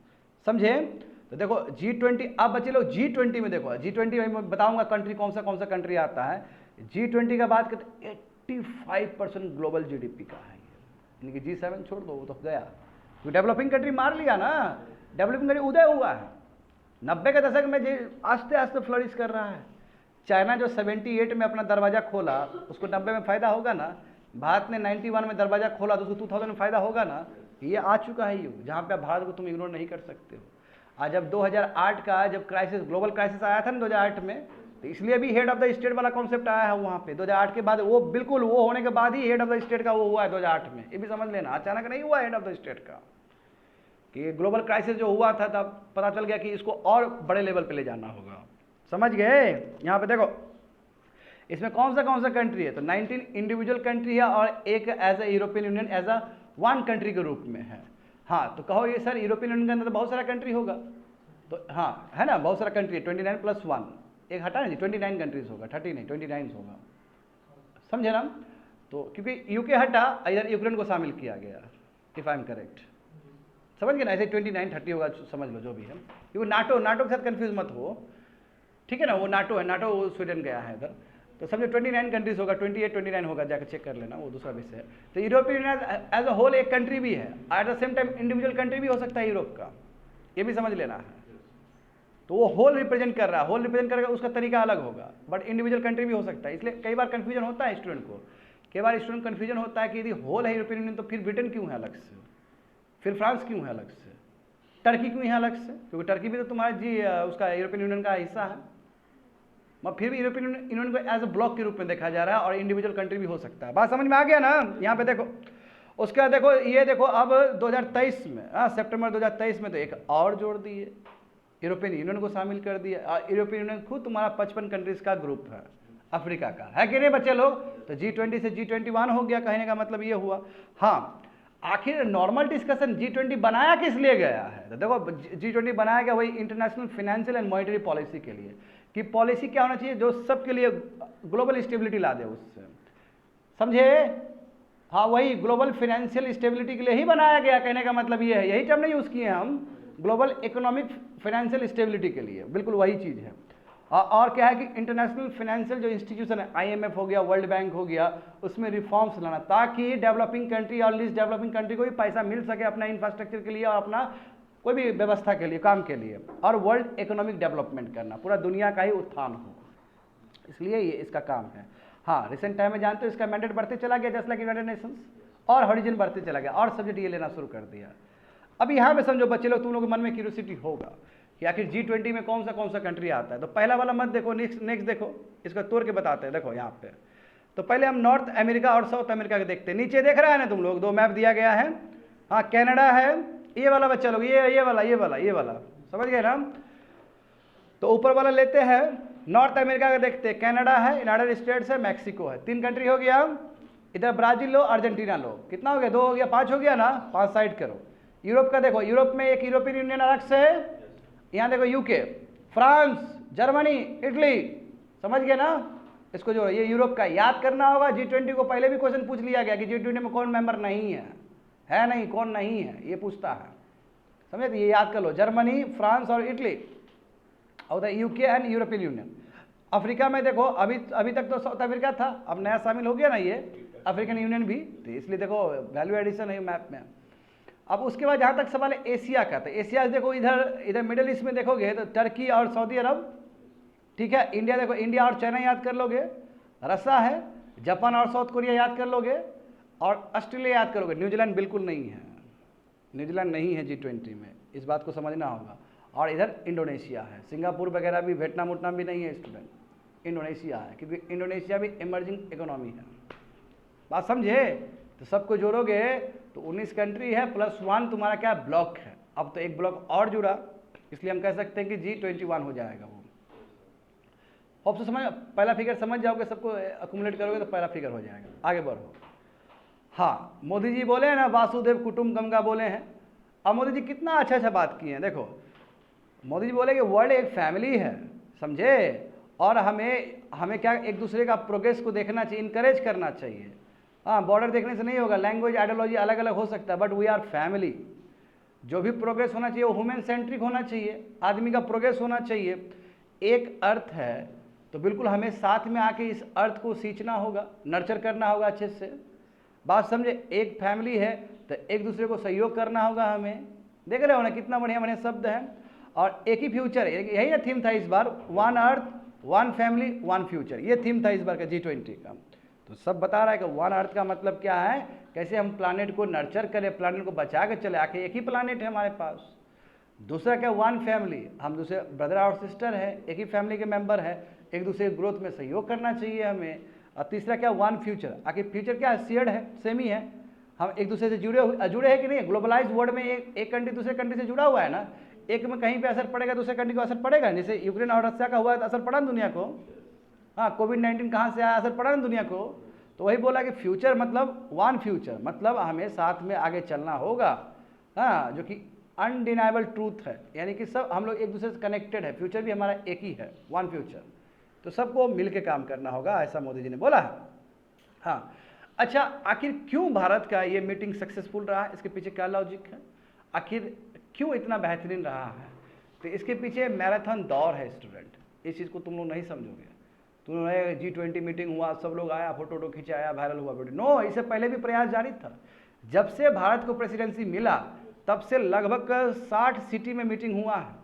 समझे। तो देखो G20, अब बच्चे लोग G20 में देखो, G20 में मैं बताऊंगा कंट्री कौन सा कंट्री आता है। G20 का बात करते 85% ग्लोबल जीडीपी का है, यानी कि G7 छोड़ दो, वो तो गया, तो डेवलपिंग कंट्री मार लिया ना, डेवलपिंग कंट्री उदय हुआ है। 90 के दशक में आस्ते आस्ते फ्लरिश कर रहा है। चाइना जो 78 में अपना दरवाजा खोला, उसको 90 में फायदा होगा ना। भारत ने 91 में दरवाजा खोला, तो उसको 2000 में फायदा होगा ना। ये आ चुका है युग जहाँ पे भारत को तुम इग्नोर नहीं कर सकते हो। आज जब 2008 का जब क्राइसिस, ग्लोबल क्राइसिस आया था ना 2008 में, तो इसलिए भी हेड ऑफ द स्टेट वाला कॉन्सेप्ट आया है वहाँ पे 2008 के बाद। वो बिल्कुल वो होने के बाद ही हेड ऑफ द स्टेट का वो हुआ है 2008 में, ये भी समझ लेना, अचानक नहीं हुआ हेड ऑफ द स्टेट का। कि ग्लोबल क्राइसिस जो हुआ था तब पता चल गया कि इसको और बड़े लेवल पे ले जाना होगा, समझ गए। यहाँ पे देखो इसमें कौन सा कंट्री है, तो 19 इंडिविजुअल कंट्री है और एक as a European Union as a one country के रूप में है। हाँ, तो कहो ये सर यूरोपियन यूनियन के अंदर तो बहुत सारा कंट्री होगा, तो हाँ है ना, बहुत सारा कंट्री, 29 + 1, एक हटा नहीं, 29 कंट्रीज होगा, 30 नहीं 29 होगा, समझे ना। तो क्योंकि यूके हटा, इधर यूक्रेन को शामिल किया गया, इफ आई एम करेक्ट, समझ गए ना। ऐसे 29 30 होगा, समझ लो जो भी है, क्योंकि नाटो के साथ कंफ्यूज मत हो, ठीक है ना। वो नाटो है, नाटो स्वीडन गया है इधर, तो समझो 29 कंट्रीज होगा, 28 29 होगा, जाकर चेक कर लेना, वो दूसरा विषय है। तो European Union as a whole एक कंट्री भी है, at the same time individual country भी हो सकता है यूरोप का, ये भी समझ लेना है। तो वो होल रिप्रेजेंट कर रहा है, होल रिप्रेजेंट करेगा, उसका तरीका अलग होगा, बट इंडिविजुअल कंट्री भी हो सकता है। इसलिए कई बार कंफ्यूजन होता है स्टूडेंट को, कई बार स्टूडेंट कंफ्यूजन होता है कि यदि होल है यूरोपियन यूनियन तो फिर ब्रिटेन क्यों है अलग से, फिर फ्रांस क्यों है अलग से, टर्की क्यों है अलग से, क्योंकि टर्की भी तो तुम्हारा उसका यूरोपियन यूनियन का हिस्सा है। मगर फिर भी यूरोपियन यूनियन को एज अ ब्लॉक के रूप में देखा जा रहा है, और इंडिविजुअल कंट्री भी हो सकता है। बात समझ में आ गया ना। यहाँ पे देखो, उसके बाद देखो ये देखो, अब 2023 में सितंबर 2023 में तो एक और जोड़ दिए, यूरोपियन यूनियन को शामिल कर दिया। यूरोपियन यूनियन खुद तुम्हारा 55 कंट्रीज का ग्रुप है, अफ्रीका का है कि नहीं बच्चे लोग। तो G20 से G21 हो गया, कहने का मतलब ये हुआ। हाँ, आखिर नॉर्मल डिस्कशन G20 बनाया किस लिए गया है, तो देखो G20 बनाया गया वही international financial and monetary policy के लिए, कि पॉलिसी क्या होना चाहिए जो सबके लिए ग्लोबल स्टेबिलिटी ला दे, उससे समझे। हाँ, वही ग्लोबल फाइनेंशियल स्टेबिलिटी के लिए ही बनाया गया, कहने का मतलब ये है, यही टर्म नहीं यूज़ किए हम, ग्लोबल इकोनॉमिक फाइनेंशियल स्टेबिलिटी के लिए, बिल्कुल वही चीज़ है। और क्या है कि इंटरनेशनल फाइनेंशियल जो इंस्टीट्यूशन है, IMF हो गया, वर्ल्ड बैंक हो गया, उसमें रिफॉर्म्स लाना, ताकि डेवलपिंग कंट्री और लीस्ट डेवलपिंग कंट्री को भी पैसा मिल सके अपना इंफ्रास्ट्रक्चर के लिए और अपना कोई भी व्यवस्था के लिए, काम के लिए, और वर्ल्ड इकोनॉमिक डेवलपमेंट करना, पूरा दुनिया का ही उत्थान हो, इसलिए ये इसका काम है। हाँ, रिसेंट टाइम में जानते हो इसका मैंडेट बढ़ते चला गया, जस्ट लाइक यूनाइटेड नेशंस, और हॉरिजन बढ़ते चला गया, और सब्जेक्ट ये लेना शुरू कर दिया। अब यहाँ पे समझो बच्चे लोग, तुम लोगों के मन में क्यूरियोसिटी होगा कि आखिर G20 में कौन सा कंट्री आता है। तो पहला वाला मत देखो, नेक्स्ट देखो, इसका तोड़ के बताते हैं। देखो यहाँ पे, तो पहले हम नॉर्थ अमेरिका और साउथ अमेरिका के देखते हैं। नीचे देख रहा है ना तुम लोग, 2 मैप दिया गया है। हाँ, कनाडा है, ये वाला बच्चा लोग, ये वाला समझ गए ना। तो ऊपर वाला लेते हैं, नॉर्थ अमेरिका का देखते हैं, कनाडा है, यूनाइटेड स्टेट्स है, मैक्सिको है, 3 कंट्री हो गया। इधर ब्राजील लो, अर्जेंटीना लो, कितना हो गया, 2 हो गया, 5 हो गया ना, 5 साइड करो। यूरोप का देखो, यूरोप में एक यूरोपियन यूनियन अलग से, यहाँ देखो यूके, फ्रांस, जर्मनी, इटली, समझ गए ना। इसको जो ये यूरोप का याद करना होगा। G20 को पहले भी क्वेश्चन पूछ लिया गया कि G20 में कौन मेंबर नहीं है नहीं, कौन नहीं है, ये पूछता है, समझे। तो ये याद कर लो, जर्मनी, फ्रांस और इटली, और UK and European union. Africa में देखो, अभी तक तो साउथ अफ्रीका था, अब नया शामिल हो गया ना ये अफ्रीकन यूनियन भी, तो इसलिए देखो वैल्यू एडिशन है मैप में। अब उसके बाद जहाँ तक सवाल है एशिया का, तो एशिया देखो, इधर मिडिल ईस्ट में देखोगे तो टर्की और सऊदी अरब, ठीक है। इंडिया देखो, इंडिया और चाइना याद कर लोगे, रसिया है, जापान और साउथ कोरिया याद कर लोगे, और ऑस्ट्रेलिया याद करोगे। न्यूजीलैंड बिल्कुल नहीं है, न्यूजीलैंड नहीं है G20 में, इस बात को समझना होगा। और इधर इंडोनेशिया है, सिंगापुर वगैरह भी, वियतनाम भी नहीं है स्टूडेंट, इंडोनेशिया है, क्योंकि इंडोनेशिया भी इमर्जिंग इकोनॉमी है। बात समझे। तो सबको जोड़ोगे तो 19 कंट्री है, +1 तुम्हारा क्या ब्लॉक है। अब तो एक ब्लॉक और जुड़ा, इसलिए हम कह सकते हैं कि G21 हो जाएगा वो। होप से समझ, पहला फिगर समझ जाओगे, सबको अकुमुलेट करोगे तो पहला फिगर हो जाएगा। आगे बढ़ो। हाँ, मोदी जी बोले हैं ना, वासुदेव कुटुंबकम का बोले हैं। अब मोदी जी कितना अच्छा बात किए हैं। देखो, मोदी जी बोले कि वर्ल्ड एक फैमिली है, समझे, और हमें क्या, एक दूसरे का प्रोग्रेस को देखना चाहिए, इनकरेज करना चाहिए। हाँ, बॉर्डर देखने से नहीं होगा, लैंग्वेज आइडियोलॉजी अलग अलग हो सकता है, बट वी आर फैमिली। जो भी प्रोग्रेस होना चाहिए वो ह्यूमन सेंट्रिक होना चाहिए, आदमी का प्रोग्रेस होना चाहिए। एक अर्थ है तो बिल्कुल हमें साथ में आके इस अर्थ को सींचना होगा, नर्चर करना होगा अच्छे से। बात समझे, एक फैमिली है तो एक दूसरे को सहयोग करना होगा हमें। देख रहे हो ना कितना बढ़िया बढ़िया शब्द है। और एक ही फ्यूचर, यही ना थीम था इस बार, one earth one family one future, ये थीम था इस बार का G20 का। तो सब बता रहा है कि वन अर्थ का मतलब क्या है, कैसे हम प्लानेट को नर्चर करें, प्लानेट को बचा के चले, आके एक ही प्लानेट है हमारे पास। दूसरा क्या, वन फैमिली, हम दूसरे ब्रदर और सिस्टर है, एक ही फैमिली के मेंबर है, एक दूसरे ग्रोथ में सहयोग करना चाहिए हमें। और तीसरा क्या, वन फ्यूचर, आखिर फ्यूचर क्या है, शेयर्ड है, सेम ही है, हम एक दूसरे से जुड़े हैं कि नहीं। ग्लोबलाइज वर्ल्ड में एक कंट्री दूसरे कंट्री से जुड़ा हुआ है ना, एक में कहीं पे असर पड़ेगा दूसरे कंट्री को असर पड़ेगा। जैसे यूक्रेन और रशिया का हुआ है तो असर पड़ा ना दुनिया को। हाँ, कोविड-19 कहाँ से आया, असर पड़ा ना दुनिया को। तो वही बोला कि फ्यूचर मतलब वन फ्यूचर, मतलब हमें साथ में आगे चलना होगा। हाँ, जो कि अनडिनाइबल ट्रूथ है, यानी कि सब हम लोग एक दूसरे से कनेक्टेड है, फ्यूचर भी हमारा एक ही है, वन फ्यूचर। तो सबको मिल के काम करना होगा, ऐसा मोदी जी ने बोला है। हाँ, अच्छा, आखिर क्यों भारत का ये मीटिंग सक्सेसफुल रहा है, इसके पीछे क्या लॉजिक है, आखिर क्यों इतना बेहतरीन रहा है? तो इसके पीछे मैराथन दौर है स्टूडेंट, इस चीज़ को तुम लोग नहीं समझोगे। तुम लोग G20 मीटिंग हुआ, सब लोग आया, फोटो खिंचाया, वायरल हुआ वीडियो, नो, इससे पहले भी प्रयास जारी था। जब से भारत को प्रेसिडेंसी मिला तब से लगभग 60 सिटी में मीटिंग हुआ है।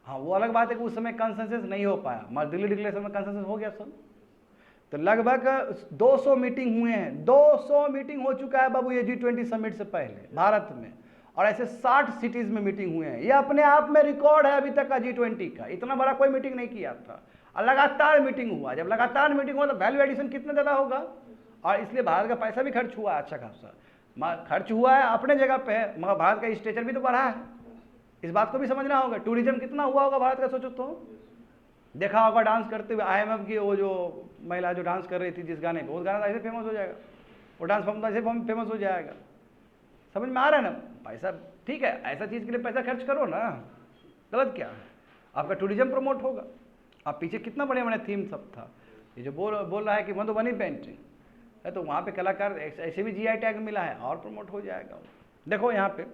हाँ, वो अलग बात है कि उस समय कंसेंसस नहीं हो पाया, मगर दिल्ली डिक्लेरेशन में कंसेंसस हो गया सब। तो लगभग 200 मीटिंग हुए हैं, 200 मीटिंग हो चुका है बाबू ये G20 समिट से पहले भारत में, और ऐसे 60 सिटीज में मीटिंग हुए हैं। ये अपने आप में रिकॉर्ड है अभी तक का G20 का, इतना बड़ा कोई मीटिंग नहीं किया था। और लगातार मीटिंग हुआ, जब लगातार मीटिंग हुआ तो वैल्यू एडिशन कितना ज़्यादा होगा, और इसलिए भारत का पैसा भी खर्च हुआ अच्छा खासा, खर्च हुआ है अपने जगह पे है, मगर भारत का स्टेचर भी तो बढ़ा है, इस बात को भी समझना होगा। टूरिज्म कितना हुआ होगा भारत का, सोचो तो। देखा होगा डांस करते हुए IMF की वो जो महिला जो डांस कर रही थी जिस गाने पे, उस गाना ऐसे फेमस हो जाएगा, वो डांस फॉर्म ऐसे फेमस हो जाएगा। समझ में आ रहा है ना? पैसा ठीक है, ऐसा चीज़ के लिए पैसा खर्च करो ना, गलत क्या है, आपका टूरिज्म प्रमोट होगा। अब पीछे कितना बढ़िया बढ़िया थीम सब था। ये जो बोल रहा है कि मधुबनी पेंटिंग है, तो वहाँ पे कलाकार ऐसे भी GI टैग मिला है और प्रमोट हो जाएगा। देखो यहाँ पे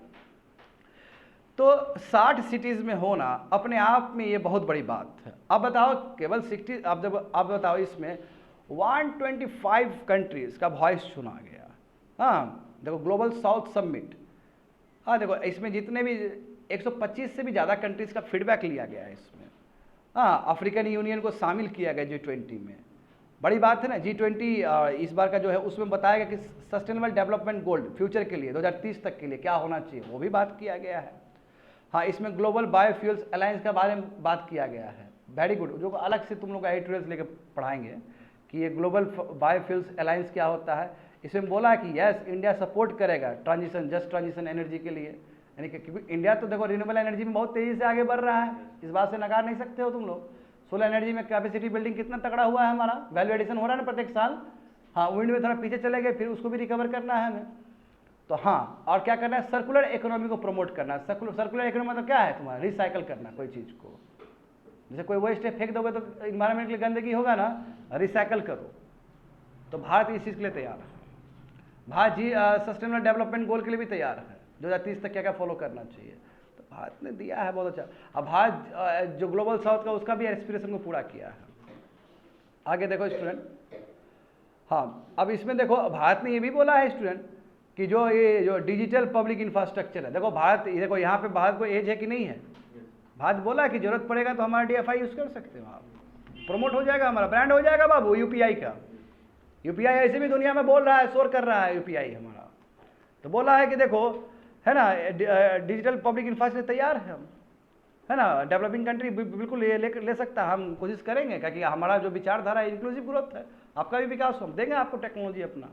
तो 60 सिटीज़ में होना अपने आप में ये बहुत बड़ी बात है। अब बताओ केवल 60, अब बताओ इसमें 125 कंट्रीज़ का वॉइस चुना गया। हाँ देखो, ग्लोबल साउथ समिट, हाँ देखो इसमें जितने भी 125 से भी ज़्यादा कंट्रीज़ का फीडबैक लिया गया है इसमें। हाँ, अफ्रीकन यूनियन को शामिल किया गया G20 में, बड़ी बात है ना। G20 इस बार का जो है उसमें बताया गया कि सस्टेनेबल डेवलपमेंट गोल फ्यूचर के लिए 2030 तक के लिए क्या होना चाहिए, वो भी बात किया गया है। हाँ, इसमें ग्लोबल बायोफ्यूल्स अलायंस के बारे में बात किया गया है, वेरी गुड, जो अलग से तुम लोग एडिटोरियल्स लेके पढ़ाएंगे कि ये ग्लोबल बायोफ्यूल्स अलायंस क्या होता है। इसमें बोला है कि यस, इंडिया सपोर्ट करेगा ट्रांजिशन, जस्ट ट्रांजिशन एनर्जी के लिए, यानी कि क्योंकि इंडिया तो देखो रिन्यूएबल एनर्जी में बहुत तेज़ी से आगे बढ़ रहा है, इस बात से नकार नहीं सकते हो तुम लोग। सोलर एनर्जी में कैपेसिटी बिल्डिंग कितना तगड़ा हुआ है हमारा, वैल्यू एडिशन हो रहा है ना प्रत्येक साल। हाँ, विंड में थोड़ा पीछे चले गए, फिर उसको भी रिकवर करना है हमें। तो हाँ, और क्या करना है, सर्कुलर इकोनॉमी को प्रमोट करना है। सर्कुलर इकोनॉमी मतलब क्या है तुम्हारा, रिसाइकल करना कोई चीज़ को। जैसे कोई वेस्ट फेंक दोगे तो इन्वायरमेंट के लिए गंदगी होगा ना, रिसाइकल करो। तो भारत इस चीज़ के लिए तैयार है। भारत जी सस्टेनेबल डेवलपमेंट गोल के लिए भी तैयार है, 2030 तक क्या क्या फॉलो करना चाहिए, तो भारत ने दिया है बहुत अच्छा। अब भारत जो ग्लोबल साउथ का उसका भी एस्पिरेशन को पूरा किया है। आगे देखो स्टूडेंट, हाँ अब इसमें देखो भारत ने ये भी बोला है स्टूडेंट कि जो ये जो डिजिटल पब्लिक इंफ्रास्ट्रक्चर है, देखो भारत, देखो यहाँ पे भारत को एज है कि नहीं है, भारत बोला है कि जरूरत पड़ेगा तो हमारा DFI यूज़ कर सकते हैं, आप प्रमोट हो जाएगा, हमारा ब्रांड हो जाएगा बाबू UPI का। UPI ऐसे भी दुनिया में बोल रहा है, शोर कर रहा है UPI हमारा, तो बोला है कि देखो है ना, डिजिटल पब्लिक इंफ्रास्ट्रक्चर तैयार है हम, है ना, डेवलपिंग कंट्री बिल्कुल ये ले सकता है, हम कोशिश करेंगे, क्योंकि हमारा जो विचारधारा है इंक्लूसिव ग्रोथ है, आपका भी विकास हम देंगे आपको टेक्नोलॉजी अपना।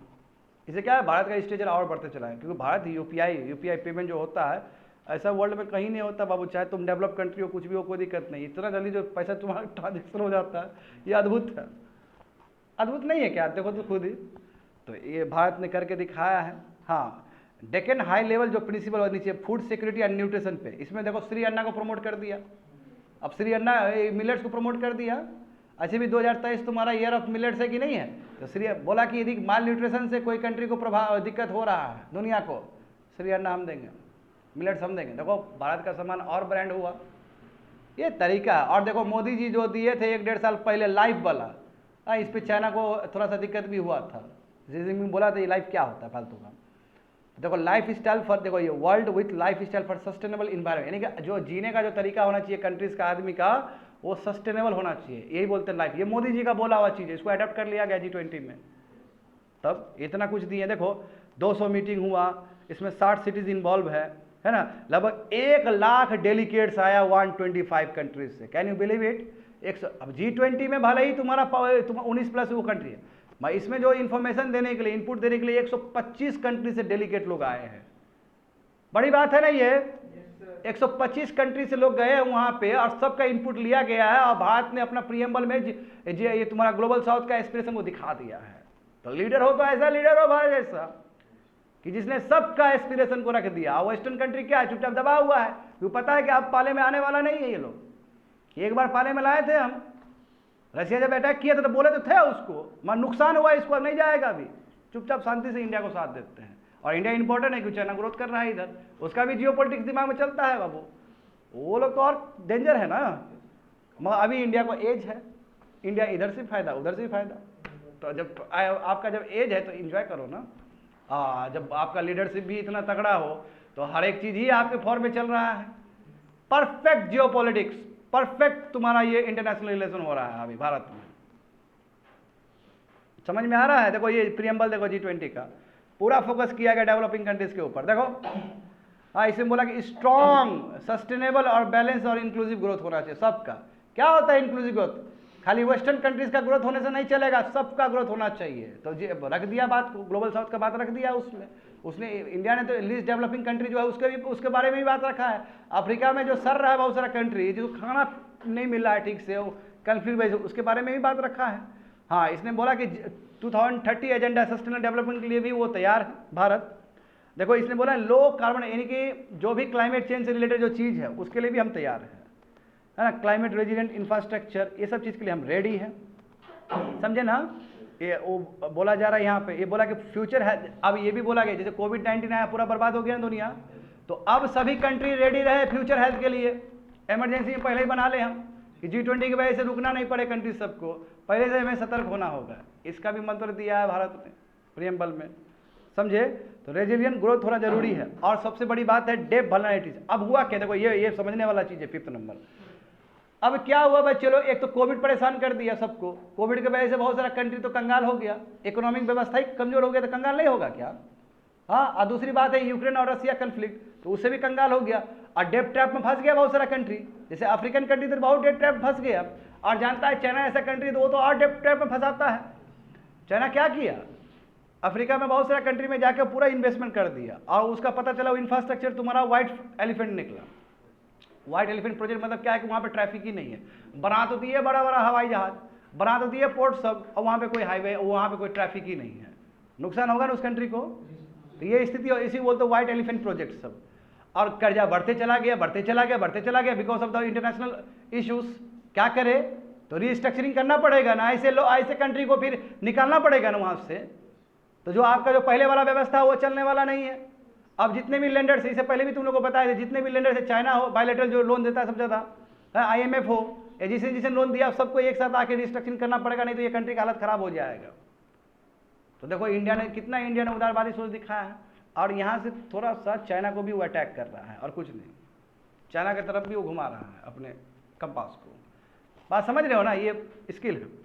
इससे क्या है, भारत का स्टेजर और बढ़ते चला है, क्योंकि भारत UPI पेमेंट जो होता है ऐसा वर्ल्ड में कहीं नहीं होता बाबू, चाहे तुम डेवलप कंट्री हो, कुछ भी हो, कोई दिक्कत नहीं, इतना जल्दी जो पैसा तुम्हारा ट्रांजेक्शन हो जाता है, ये अद्भुत है। अद्भुत नहीं है क्या, देखो तो खुद ही, तो ये भारत ने करके दिखाया है। हाँ, डेक्कन हाई लेवल जो प्रिंसिपल होनी चाहिए फूड सिक्योरिटी एंड न्यूट्रिशन पे, इसमें देखो श्री अन्ना को प्रमोट कर दिया, अब श्री अन्ना मिलेट्स को प्रमोट कर दिया। ऐसे भी 2023 तुम्हारा ईयर ऑफ मिलेट्स है कि नहीं है, तो श्री बोला कि यदि माल न्यूट्रिशन से कोई कंट्री को दिक्कत हो रहा है दुनिया को, श्री अन्ना हम देंगे। मिलेट्स हम देंगे। देखो भारत का सामान और ब्रांड हुआ, ये तरीका है। और देखो मोदी जी जो दिए थे 1-1.5 साल पहले लाइफ वाला, इस पे चाइना को थोड़ा सा दिक्कत भी हुआ था। जिसमें बोला था ये लाइफ क्या होता है फालतू का। देखो लाइफ स्टाइल फॉर, देखो ये world with life style for sustainable environment, यानी कि जो जीने का जो तरीका होना चाहिए कंट्रीज का, आदमी का, वो सस्टेनेबल होना चाहिए, यही बोलते हैं लाइफ। ये मोदी जी का बोला हुआ चीज़ है, इसको अडॉप्ट कर लिया गया G20 में। तब इतना कुछ दिए। देखो 200 मीटिंग हुआ, इसमें 60 सिटीज इन्वॉल्व है ना। लगभग 1 लाख डेलीगेट्स आया 125 कंट्रीज से। Can you believe it? 100। अब G20 में भले ही तुम्हारा 19+ वो कंट्री है, मैं इसमें जो इन्फॉर्मेशन देने के लिए, इनपुट देने के लिए 125 कंट्री से डेलीगेट लोग आए हैं। बड़ी बात है ना ये। 125 कंट्री से लोग गए हैं वहां पे और सबका इनपुट लिया गया है, और भारत ने अपना प्रीएम्बल में ये तुम्हारा ग्लोबल साउथ का एस्पिरेशन को दिखा दिया है। तो लीडर हो तो ऐसा लीडर हो भारत जैसा कि जिसने सबका एस्पिरेशन को रख दिया। वेस्टर्न कंट्री क्या है, चुपचाप दबा हुआ है, क्योंकि पता है कि अब पाले में आने वाला नहीं है ये लोग। एक बार पाले में लाए थे हम, रशिया जब अटैक किया था तो बोले तो थे उसको, मगर नुकसान हुआ, इसको नहीं जाएगा अभी। चुपचाप शांति से इंडिया को साथ देते हैं। और इंडिया इंपॉर्टेंट है क्योंकि चाइना ग्रोथ कर रहा है इधर, उसका भी जियोपॉलिटिक्स दिमाग में चलता है बाबू। वो लोग तो और डेंजर है ना। मगर अभी इंडिया को एज है, इंडिया इधर से फायदा उधर से फायदा। तो जब आपका जब एज है तो एंजॉय करो ना। जब आपका लीडरशिप भी इतना तगड़ा हो तो हर एक चीज ही आपके फॉर में चल रहा है। परफेक्ट जियोपॉलिटिक्स, परफेक्ट तुम्हारा ये इंटरनेशनल रिलेशन हो रहा है अभी भारत में। समझ में आ रहा है? देखो ये प्रीएम्बल देखो G20 का पूरा फोकस किया गया डेवलपिंग कंट्रीज के ऊपर। देखो इसमें बोला कि स्ट्रॉन्ग, सस्टेनेबल और बैलेंस और इंक्लूसिव ग्रोथ होना चाहिए सबका। क्या होता है इंक्लूसिव ग्रोथ? खाली वेस्टर्न कंट्रीज का ग्रोथ होने से नहीं चलेगा, सबका ग्रोथ होना चाहिए। तो रख दिया बात, ग्लोबल साउथ का बात रख दिया उसमें। उसने इंडिया ने तो लीस्ट डेवलपिंग कंट्री जो है उसके बारे में भी बात रखा है। अफ्रीका में जो सर रहा है बहुत सारा कंट्री, जो खाना नहीं मिल रहा है ठीक से, वो कंफ्लिक्ट, उसके बारे में भी बात रखा है। हाँ, इसने बोला कि 2030 एजेंडा सस्टेनेबल डेवलपमेंट के लिए भी वो तैयार है भारत। देखो इसने बोला लो कार्बन, यानी कि जो भी क्लाइमेट चेंज से रिलेटेड जो चीज़ है उसके लिए भी हम तैयार हैं, है ना। क्लाइमेट रेजिलेंट इंफ्रास्ट्रक्चर, ये सब चीज़ के लिए हम रेडी हैं, समझे ना। ये वो बोला जा रहा है यहाँ पे, ये बोला कि फ्यूचर है। अब ये भी बोला गया जैसे कोविड-19 आया, पूरा बर्बाद हो गया ना दुनिया, तो अब सभी कंट्री रेडी रहे फ्यूचर हेल्थ के लिए। इमरजेंसी में पहले ही बना ले हम कि G20 की वजह से रुकना नहीं पड़े कंट्री सबको, पहले से हमें सतर्क होना होगा। इसका भी मंत्र दिया है भारत ने प्रीएम्बल में, समझे। तो रेजिलियंट ग्रोथ होना जरूरी है। और सबसे बड़ी बात है डेप वल्नरेबिलिटीज। अब हुआ क्या, देखो ये समझने वाला चीज़ है 5th नंबर। अब क्या हुआ भाई, चलो एक तो कोविड परेशान कर दिया सबको, कोविड की वजह से बहुत सारा कंट्री तो कंगाल हो गया, इकोनॉमिक व्यवस्था ही कमजोर हो गया, तो कंगाल नहीं होगा क्या? हाँ। और दूसरी बात है यूक्रेन और रसिया कन्फ्लिक्ट, तो उससे भी कंगाल हो गया। और डेट ट्रैप में फंस गया बहुत सारा कंट्री, जैसे अफ्रीकन कंट्री तो बहुत डेट ट्रैप फंस गया। और जानता है चाइना ऐसा कंट्री तो वो तो और डेट ट्रैप में फंसाता है। चाइना क्या किया, अफ्रीका में बहुत सारा कंट्री में जाकर पूरा इन्वेस्टमेंट कर दिया, और उसका पता चला वो इंफ्रास्ट्रक्चर तुम्हारा व्हाइट एलिफेंट निकला। व्हाइट एलिफेंट प्रोजेक्ट मतलब क्या है कि वहाँ पे ट्रैफिक ही नहीं है। बना तो दिए बड़ा बड़ा हवाई जहाज, बना तो दिए पोर्ट सब, और वहाँ पे कोई हाईवे, वहाँ पे कोई ट्रैफिक ही नहीं है। नुकसान होगा ना उस कंट्री को। तो ये स्थिति, इसी बोलते व्हाइट एलिफेंट प्रोजेक्ट सब। और कर्जा बढ़ते चला गया, बढ़ते चला गया, बढ़ते चला गया, because of the international issues. क्या करे, तो रीस्ट्रक्चरिंग करना पड़ेगा ना, ऐसे कंट्री को फिर निकालना पड़ेगा ना वहाँ से। तो जो आपका जो पहले वाला व्यवस्था वो चलने वाला नहीं है। अब जितने भी लेंडर्स है, इससे पहले भी तुम लोग को बताया थे, जितने भी लेंडर्स है, चाइना हो बायलैटरल जो लोन देता है सबसे ज़्यादा, IMF हो, या जिसे लोन दिया सबको एक साथ आके रिस्ट्रक्चरिंग करना पड़ेगा, नहीं तो ये कंट्री का हालत खराब हो जाएगा। तो देखो इंडिया ने उदारवादी सोच दिखाया है, और यहाँ से थोड़ा सा चाइना को भी वो अटैक कर रहा है, और कुछ नहीं, चाइना की तरफ भी वो घुमा रहा है अपने कंपास को। बात समझ रहे हो ना, ये स्किल है।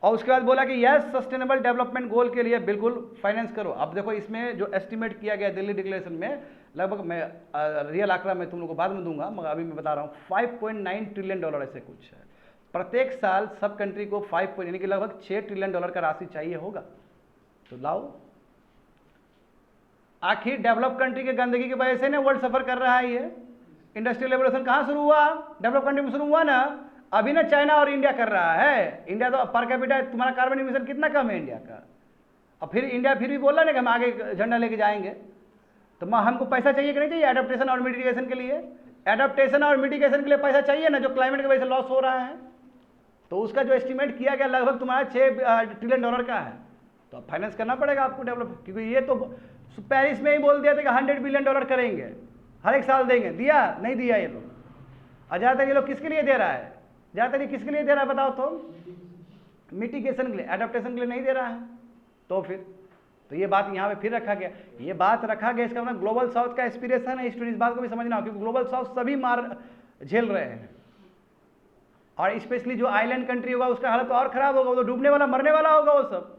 और उसके बाद बोला कि यस सस्टेनेबल डेवलपमेंट गोल के लिए बिल्कुल फाइनेंस करो। अब देखो इसमें जो एस्टिमेट किया गया दिल्ली डिक्लेरेशन में, लगभग मैं रियल आंकड़ा मैं तुम लोग को बाद में दूंगा, मगर अभी मैं बता रहा हूँ 5.9 ट्रिलियन डॉलर ऐसे कुछ है। प्रत्येक साल सब कंट्री को 5 यानी कि लगभग 6 ट्रिलियन डॉलर का राशि चाहिए होगा। तो लाओ, आखिर डेवलप कंट्री के गंदगी की वजह से ना वर्ल्ड सफर कर रहा है। ये इंडस्ट्रियल रेवोल्यूशन कहाँ शुरू हुआ, डेवलप कंट्री में शुरू हुआ ना। अभी ना चाइना और इंडिया कर रहा है। इंडिया तो पर कैपिटा तुम्हारा कार्बन इमिशन कितना कम है इंडिया का, और फिर इंडिया फिर भी बोल रहा है ना कि हम आगे झंडा लेके जाएंगे। तो हमको पैसा चाहिए कि नहीं चाहिए एडेप्टेशन और मिटिगेशन के लिए? एडेप्टेशन और मिटिगेशन के लिए पैसा चाहिए ना, जो क्लाइमेट की वजह से लॉस हो रहा है। तो उसका जो एस्टिमेट किया गया लगभग तुम्हारा 6 ट्रिलियन डॉलर का है। तो अब फाइनेंस करना पड़ेगा आपको डेवलप, क्योंकि ये तो पेरिस में ही बोल दिया था कि 100 बिलियन डॉलर करेंगे, हर एक साल देंगे, दिया नहीं दिया ये लोग। और ज़्यादातर ये लोग किसके लिए दे रहा है, ज़्यादातर ये किसके लिए दे रहा है बताओ तो, मिटिगेशन के लिए, एडाप्टेशन के लिए नहीं दे रहा है। तो फिर तो ये बात यहाँ पे फिर रखा गया, ये बात रखा गया, इसका मतलब ग्लोबल साउथ का एस्पिरेशन है स्टूडेंट, इस बात को भी समझना हो, क्योंकि ग्लोबल साउथ सभी मार झेल रहे हैं, और स्पेशली जो आइलैंड कंट्री होगा उसका हालत तो और खराब होगा, वो तो डूबने वाला मरने वाला होगा वो सब।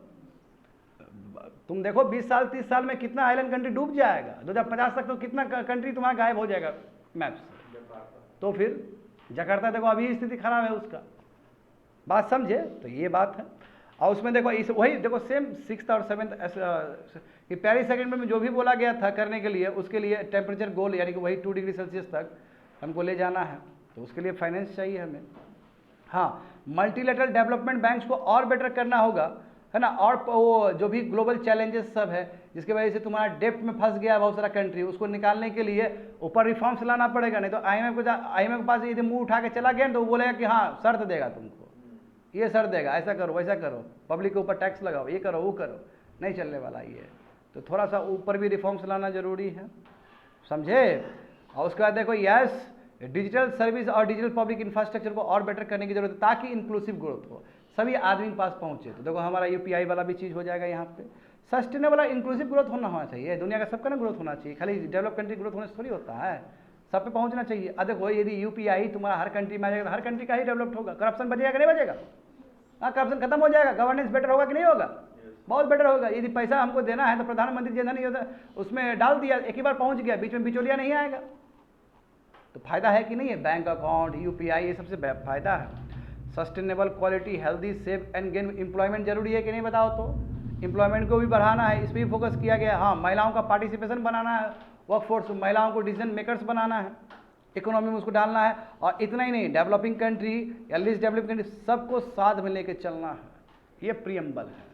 तुम देखो 20 साल 30 साल में कितना आइलैंड कंट्री डूब जाएगा, 2050 तक तो कितना कंट्री तुम्हारा गायब हो जाएगा मैप से। तो फिर जकार्ता देखो अभी स्थिति खराब है उसका, बात समझे। तो ये बात है, और उसमें देखो इस वही देखो सेम 6th और 7th कि पेरिस एग्रीमेंट में जो भी बोला गया था करने के लिए, उसके लिए टेम्परेचर गोल यानी कि वही 2 डिग्री सेल्सियस तक हमको ले जाना है, तो उसके लिए फाइनेंस चाहिए हमें। हाँ, मल्टीलेटरल डेवलपमेंट बैंक्स को और बेटर करना होगा, है ना, और वो जो भी ग्लोबल चैलेंजेस सब है जिसकी वजह से तुम्हारा डेप्ट में फंस गया बहुत सारा कंट्री, उसको निकालने के लिए ऊपर रिफॉर्म्स लाना पड़ेगा। नहीं तो आईएमएफ के पास यदि मुंह उठा के चला गया तो वो बोलेगा कि हाँ शर्त देगा तुमको, ये शर्त देगा, ऐसा करो वैसा करो, पब्लिक के ऊपर टैक्स लगाओ, ये करो वो करो, नहीं चलने वाला ये। तो थोड़ा सा ऊपर भी रिफॉर्म्स लाना जरूरी है, समझे। और उसके बाद देखो यस, डिजिटल सर्विस और डिजिटल पब्लिक इंफ्रास्ट्रक्चर को और बेटर करने की जरूरत है ताकि इंक्लूसिव ग्रोथ हो, सभी आदमी के पास पहुंचे। तो देखो हमारा यूपीआई वाला भी चीज़ हो जाएगा यहाँ पे। सस्टेनेबल और इंक्लूसिव ग्रोथ होना चाहिए, दुनिया का सबका ना ग्रोथ होना चाहिए, खाली डेवलप कंट्री ग्रोथ होने से थोड़ी होता है, सब पे पहुंचना चाहिए। अब देखो यदि यूपीआई तुम्हारा हर कंट्री में आ जाएगा तो हर कंट्री का ही डेवलप्ड होगा, करप्शन बचेगा कि नहीं बचेगा, हाँ करप्शन खत्म हो जाएगा, गवर्नेंस बेटर होगा कि नहीं होगा, बहुत बेटर होगा। यदि पैसा हमको देना है तो प्रधानमंत्री जन धन योजना उसमें डाल दिया, एक ही बार पहुंच गया, बीच में बिचौलिया नहीं आएगा, तो फायदा है कि नहीं है। बैंक अकाउंट, यूपीआई, ये सबसे फायदा है। Sustainable, quality, healthy, safe and gain employment जरूरी है कि नहीं बताओ तो, एम्प्लॉयमेंट को भी बढ़ाना है, इस पर भी फोकस किया गया है। हाँ, महिलाओं का पार्टिसिपेशन बनाना है, वर्कफोर्स महिलाओं को डिसीजन मेकर्स बनाना है, इकोनॉमी में उसको डालना है। और इतना ही नहीं, डेवलपिंग कंट्री या लीस्ट डेवलपिंग कंट्री सबको साथ में लेके चलना है, ये प्रियम्बल है।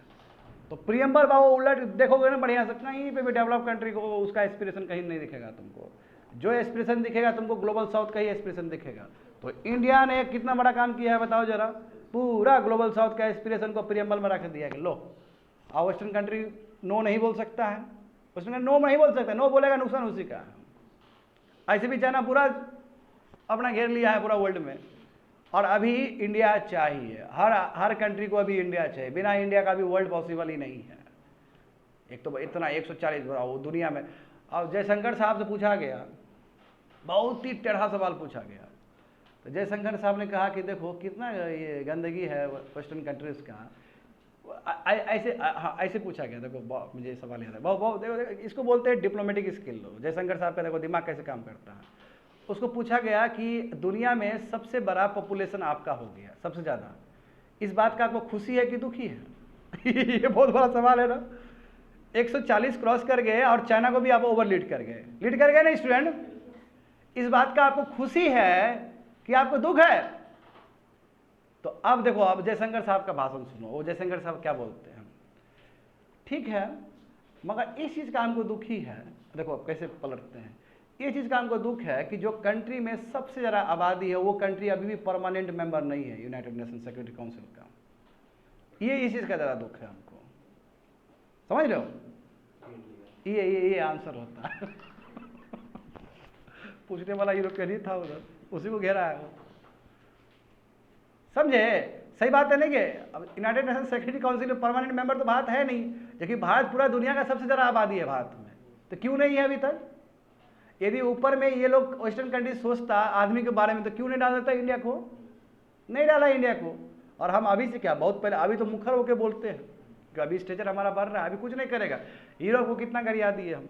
तो प्रियम्बल बाबू उलट देखोगे ना बढ़िया से, कहीं पे भी डेवलप कंट्री को उसका एस्पिरेशन कहीं नहीं दिखेगा तुमको, जो एस्पिरेशन दिखेगा तुमको ग्लोबल साउथ का ही एस्पिरेशन दिखेगा। तो इंडिया ने कितना बड़ा काम किया है बताओ जरा, पूरा ग्लोबल साउथ का एस्पिरेशन को प्रियम्बल में रख दिया कि लो। और वेस्टर्न कंट्री नो नहीं बोल सकता है, वेस्टर्न नो नहीं बोल सकता, नो बोलेगा नुकसान उसी का है। ऐसे भी चाइना पूरा अपना घेर लिया है पूरा वर्ल्ड में, और अभी इंडिया चाहिए, हर कंट्री को अभी इंडिया चाहिए, बिना इंडिया का भी वर्ल्ड पॉसिबल ही नहीं है। एक तो इतना 140 वो दुनिया में। और जयशंकर साहब से पूछा गया, बहुत ही टेढ़ा सवाल पूछा गया, तो जयशंकर साहब ने कहा कि देखो कितना ये गंदगी है वेस्टर्न कंट्रीज का, ऐसे हाँ ऐसे पूछा गया। देखो मुझे सवाल याद है, बहुत देखो इसको बोलते हैं डिप्लोमेटिक स्किल। जयशंकर साहब का देखो दिमाग कैसे काम करता है। उसको पूछा गया कि दुनिया में सबसे बड़ा पॉपुलेशन आपका हो गया, सबसे ज़्यादा, इस बात का आपको खुशी है कि दुखी है? ये बहुत बड़ा सवाल है ना। 140 क्रॉस कर गए और चाइना को भी आप ओवर लीड कर गए ना स्टूडेंट। इस बात का आपको खुशी है कि आपको दुख है? तो अब देखो, अब जयशंकर साहब का भाषण सुनो, वो जयशंकर साहब क्या बोलते हैं। ठीक है, मगर इस चीज़ का हमको दुख ही है, देखो अब कैसे पलटते हैं। ये चीज़ का हमको दुख है कि जो कंट्री में सबसे ज़्यादा आबादी है वो कंट्री अभी भी परमानेंट मेंबर नहीं है यूनाइटेड नेशन सिक्योरिटी काउंसिल का। ये इस चीज़ का ज़्यादा दुख है हमको, समझ लो। ये आंसर होता है। पूछने वाला यूरोपियन ही था उधर, उसी को घेरा है वो, समझे। सही बात है नहीं कि अब यूनाइटेड नेशन सिक्योरिटी काउंसिल में परमानेंट मेंबर तो भारत है नहीं, जबकि भारत पूरा दुनिया का सबसे ज़्यादा आबादी है भारत में, तो क्यों नहीं है अभी तक? यदि ऊपर में ये लोग वेस्टर्न कंट्री सोचता आदमी के बारे में तो क्यों नहीं डाल देता इंडिया को? नहीं डाला इंडिया को। और हम अभी से क्या, बहुत पहले, अभी तो मुखर होकर बोलते हैं कि अभी स्टेचर हमारा बढ़ रहा है, अभी कुछ नहीं करेगा। यूरोप को कितना गरिया दिए हम,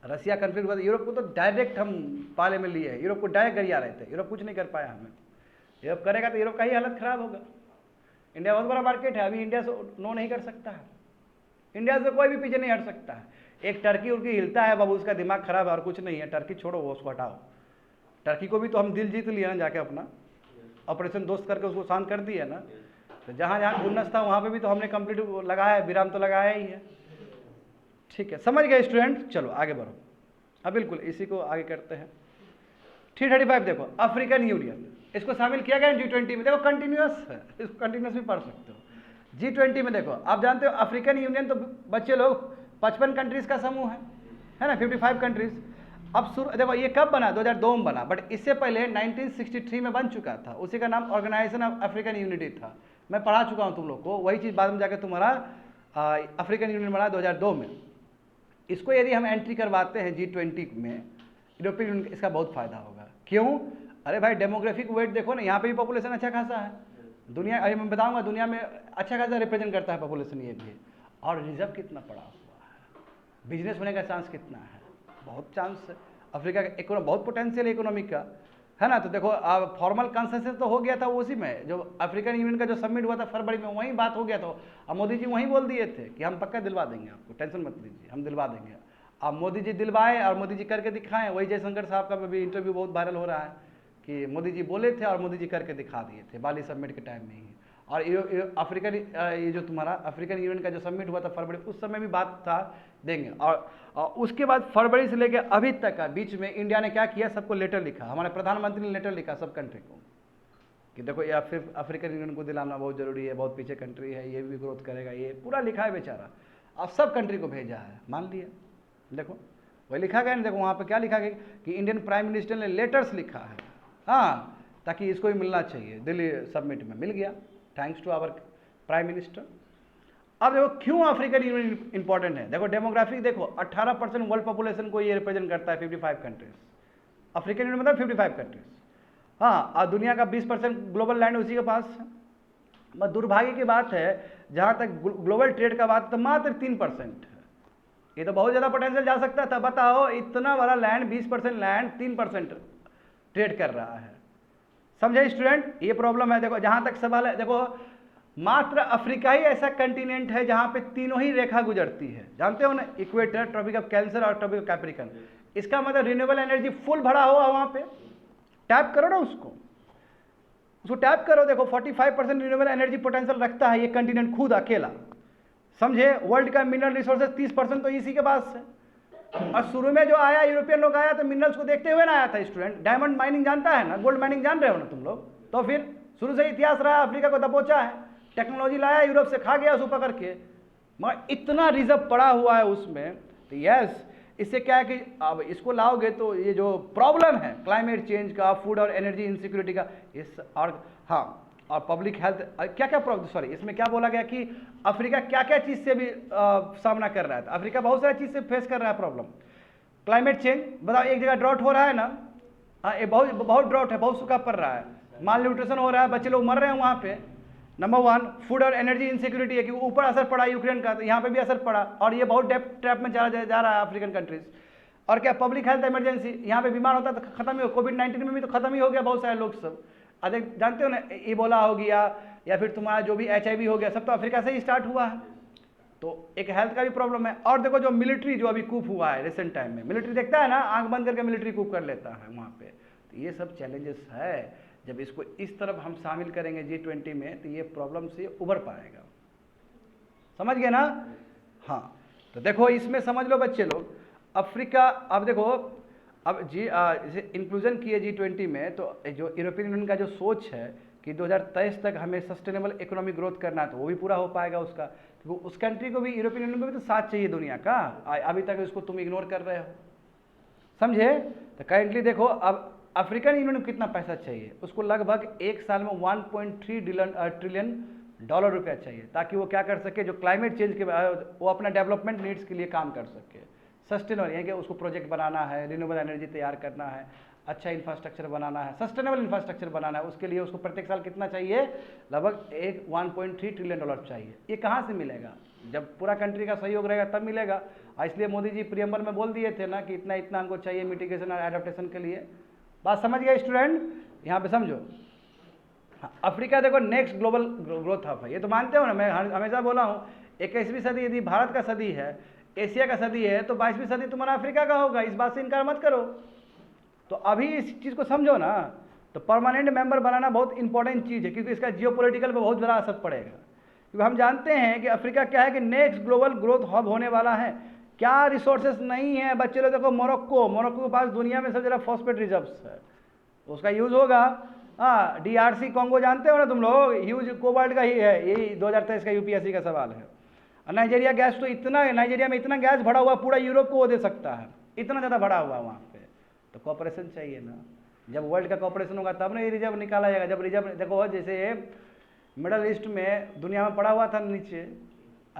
रसिया कन्फ्लिक्ट हुआ, यूरोप को तो डायरेक्ट हम पाले में लिए, यूरोप को डायरेक्ट गरिया रहे थे, यूरोप कुछ नहीं कर पाया हमें। यूरोप करेगा तो यूरोप का ही हालत खराब होगा। इंडिया बहुत बड़ा मार्केट है, अभी इंडिया से नो नहीं कर सकता है, इंडिया से कोई भी पीछे नहीं हट सकता है। एक टर्की उर्की हिलता है बाबू, उसका दिमाग खराब है और कुछ नहीं है। टर्की छोड़ो, वो उसको हटाओ। टर्की को भी तो हम दिल जीत लिया ना जाके, अपना ऑपरेशन दोस्त करके उसको शांत कर दिया ना। तो जहाँ जहाँ खुन्नस था वहाँ पे भी तो हमने कंप्लीट लगाया है, विराम तो लगाया ही है। ठीक है, समझ गए स्टूडेंट? चलो आगे बढ़ो। अब बिल्कुल इसी को आगे करते हैं। 335 देखो, अफ्रीकन यूनियन, इसको शामिल किया गया G20 में। देखो कंटिन्यूस है, इसको कंटिन्यूस भी पढ़ सकते हो। G20 में देखो, आप जानते हो अफ्रीकन यूनियन तो बच्चे लोग 55 कंट्रीज का समूह है ना, 55 कंट्रीज। अब शुरू देखो ये कब बना, 2002 में बना, बट इससे पहले 1963 में बन चुका था। उसी का नाम ऑर्गेनाइजेशन ऑफ अफ्रीकन यूनिटी था। मैं पढ़ा चुका हूँ तुम लोग को, वही चीज़ बाद में जाकर तुम्हारा अफ्रीकन यूनियन बना 2002 में। इसको यदि हम एंट्री करवाते हैं G20 में, यूरोपियन यूनियन, इसका बहुत फायदा होगा। क्यों? अरे भाई डेमोग्राफिक वेट देखो ना, यहाँ पे भी पॉपुलेशन अच्छा खासा है। दुनिया, अरे मैं बताऊंगा, दुनिया में अच्छा खासा रिप्रेजेंट करता है पॉपुलेशन ये भी। और रिजर्व कितना पड़ा हुआ है, बिजनेस होने का चांस कितना है, बहुत चांस है। अफ्रीका का बहुत पोटेंशियल है इकोनॉमी का, है ना। तो देखो अब फॉर्मल कंसेंसस तो हो गया था उसी में, जो अफ्रीकन यूनियन का जो समिट हुआ था फरवरी में, वहीं बात हो गया था। अब मोदी जी वहीं बोल दिए थे कि हम पक्का दिलवा देंगे आपको, टेंशन मत लीजिए, हम दिलवा देंगे। अब मोदी जी दिलवाए और मोदी जी करके दिखाएं। वही जयशंकर साहब का भी इंटरव्यू बहुत वायरल हो रहा है कि मोदी जी बोले थे और मोदी जी करके दिखा दिए थे बाली समिट के टाइम में ही। और अफ्रीकन ये जो तुम्हारा अफ्रीकन यूनियन का जो समिट हुआ था फरवरी, उस समय भी बात था देंगे। और उसके बाद फरवरी से लेकर अभी तक का बीच में इंडिया ने क्या किया, सबको लेटर लिखा, हमारे प्रधानमंत्री ने लेटर लिखा सब कंट्री को कि देखो ये फिर अफ्रीकन यूनियन को दिलाना बहुत जरूरी है, बहुत पीछे कंट्री है, ये भी ग्रोथ करेगा, ये पूरा लिखा है बेचारा। अब सब कंट्री को भेजा है, मान लिया। देखो वही लिखा गया ना, देखो वहाँ पे क्या लिखा गया कि इंडियन प्राइम मिनिस्टर ने लेटर्स लिखा है, हाँ, ताकि इसको ही मिलना चाहिए। दिल्ली समिट में मिल गया, thanks to our prime minister. अब देखो क्यों अफ्रीकन यूनियन इंपॉर्टेंट है। देखो डेमोग्राफिक देखो, 18% वर्ल्ड पॉपुलेशन को ये रिप्रेजेंट करता है, 55 कंट्रीज। अफ्रीकन यूनियन मतलब 55 कंट्रीज, हाँ। और दुनिया का 20% ग्लोबल लैंड उसी के पास है। मगर दुर्भाग्य की बात है, जहाँ तक ग्लोबल ट्रेड का बात, तो मात्र 3% है। ये तो बहुत ज़्यादा पोटेंशियल जा सकता था। बताओ इतना बड़ा लैंड, 20% लैंड 3% ट्रेड कर रहा है। समझे स्टूडेंट, ये प्रॉब्लम है। देखो जहाँ तक सवाल है, देखो मात्र अफ्रीका ही ऐसा कंटिनेंट है जहाँ पे तीनों ही रेखा गुजरती है, जानते हो ना, इक्वेटर, ट्रॉपिक ऑफ कैंसर और ट्रॉपिक ऑफ कैप्रिकन। इसका मतलब रिन्यूएबल एनर्जी फुल भरा हुआ वहाँ पे। टैप करो ना उसको टैप करो। देखो 45% रिन्यूएबल एनर्जी पोटेंशियल रखता है ये कंटिनेंट खुद अकेला, समझे। वर्ल्ड का मिनरल रिसोर्सेज 30% तो इसी के पास है। और शुरू में जो आया यूरोपियन लोग आया तो मिनरल्स को देखते हुए ना आया था स्टूडेंट। डायमंड माइनिंग जानता है ना, गोल्ड माइनिंग जान रहे हो ना तुम लोग। तो फिर शुरू से इतिहास रहा, अफ्रीका को दबोचा है, टेक्नोलॉजी लाया यूरोप से, खा गया उसको पकड़ के। मगर इतना रिजर्व पड़ा हुआ है उसमें, तो यस, इससे क्या है कि अब इसको लाओगे तो ये जो प्रॉब्लम है क्लाइमेट चेंज का, फूड और एनर्जी इनसिक्योरिटी का, इस और हाँ, और पब्लिक हेल्थ, क्या क्या प्रॉब्लम, सॉरी इसमें क्या बोला गया कि अफ्रीका क्या क्या चीज़ से भी सामना कर रहा है। तो अफ्रीका बहुत सारी चीज़ से फेस कर रहा है प्रॉब्लम। क्लाइमेट चेंज, बताओ एक जगह ड्रॉट हो रहा है ना, हाँ, ये बहुत ड्रॉट है, बहुत सूखा पड़ रहा है, माल न्यूट्रिशन हो रहा है, बच्चे लोग मर रहे हैं वहाँ पे। नंबर 1 फूड और एनर्जी इनसिक्योरिटी है कि ऊपर असर पड़ा यूक्रेन का, तो यहाँ पे भी असर पड़ा, और ये बहुत डेप्थ ट्रैप में जा रहा है अफ्रीकन कंट्रीज। और क्या, पब्लिक हेल्थ इमरजेंसी, यहाँ पे बीमार होता तो खत्म ही हो, कोविड-19 में भी तो खत्म ही हो गया बहुत सारे लोग सब। अधिक जानते हो ना, इबोला हो गया या फिर तुम्हारा जो भी HIV हो गया, सब तो अफ्रीका से ही स्टार्ट हुआ है। तो एक हेल्थ का भी प्रॉब्लम है। और देखो जो मिलिट्री जो अभी कूप हुआ है रिसेंट टाइम में, मिलिट्री देखता है ना, आंख बंद करके मिलिट्री कूप कर लेता है वहाँ पे। तो ये सब चैलेंजेस है। जब इसको इस तरफ हम शामिल करेंगे G20 में, तो ये प्रॉब्लम से उभर पाएगा। समझ गए ना, हाँ। तो देखो इसमें समझ लो बच्चे लोग, अफ्रीका, अब देखो अब जैसे इंक्लूजन किए G20 में, तो जो यूरोपियन यूनियन का जो सोच है कि 2023 तक हमें सस्टेनेबल इकोनॉमिक ग्रोथ करना है, तो वो भी पूरा हो पाएगा उसका। तो उस कंट्री को भी, यूरोपियन यूनियन को भी तो साथ चाहिए दुनिया का। अभी तक इसको तुम इग्नोर कर रहे हो, समझे। तो करेंटली देखो अब अफ्रीकन यूनियन को कितना पैसा चाहिए, उसको लगभग एक साल में 1.3 ट्रिलियन डॉलर रुपया चाहिए, ताकि वो क्या कर सके, जो क्लाइमेट चेंज के वो अपना डेवलपमेंट नीड्स के लिए काम कर सके। सस्टेनेबल यानी कि उसको प्रोजेक्ट बनाना है, रिन्यूएबल एनर्जी तैयार करना है, अच्छा इंफ्रास्ट्रक्चर बनाना है, सस्टेनेबल इंफ्रास्ट्रक्चर बनाना है। उसके लिए उसको प्रत्येक साल कितना चाहिए, लगभग 1.3 ट्रिलियन डॉलर चाहिए। ये कहाँ से मिलेगा, जब पूरा कंट्री का सहयोग रहेगा तब मिलेगा। इसलिए मोदी जी प्रियम्बल में बोल दिए थे ना कि इतना इतना हमको चाहिए मिटिगेशन और एडाप्टेशन के लिए। बात समझ गए स्टूडेंट, यहाँ पे समझो। अफ्रीका देखो नेक्स्ट ग्लोबल ग्रोथ हब है, ये तो मानते हो ना, मैं हमेशा बोला हूँ 21वीं सदी यदि भारत का सदी है, एशिया का सदी है, तो 22वीं सदी तुम्हारा अफ्रीका का होगा। इस बात से इनकार मत करो। तो अभी इस चीज़ को समझो ना, तो परमानेंट मेंबर बनाना बहुत इंपॉर्टेंट चीज़ है, क्योंकि इसका जियोपॉलिटिकल पे बहुत बड़ा असर पड़ेगा। क्योंकि हम जानते हैं कि अफ्रीका क्या है कि नेक्स्ट ग्लोबल ग्रोथ हब होने वाला है। क्या रिसोर्सेज नहीं है बच्चे लोग, देखो मोरक्को के पास दुनिया में सबसे ज़्यादा फॉस्फेट रिजर्व्स है, उसका यूज़ होगा। हाँ, DRC कॉन्गो जानते हो ना तुम लोग, ह्यूज कोबाल्ट का ही है, यही 2023 का UPSC का सवाल है। और नाइजीरिया गैस तो इतना है, नाइजीरिया में इतना गैस भरा हुआ पूरा यूरोप को वो दे सकता है, इतना ज़्यादा भरा हुआ वहाँ पे। तो कॉपरेशन चाहिए ना, जब वर्ल्ड का कॉपरेशन होगा तब ना ये रिजर्व निकाला जाएगा। जब रिजर्व देखो, जैसे मिडल ईस्ट में दुनिया में पड़ा हुआ था नीचे,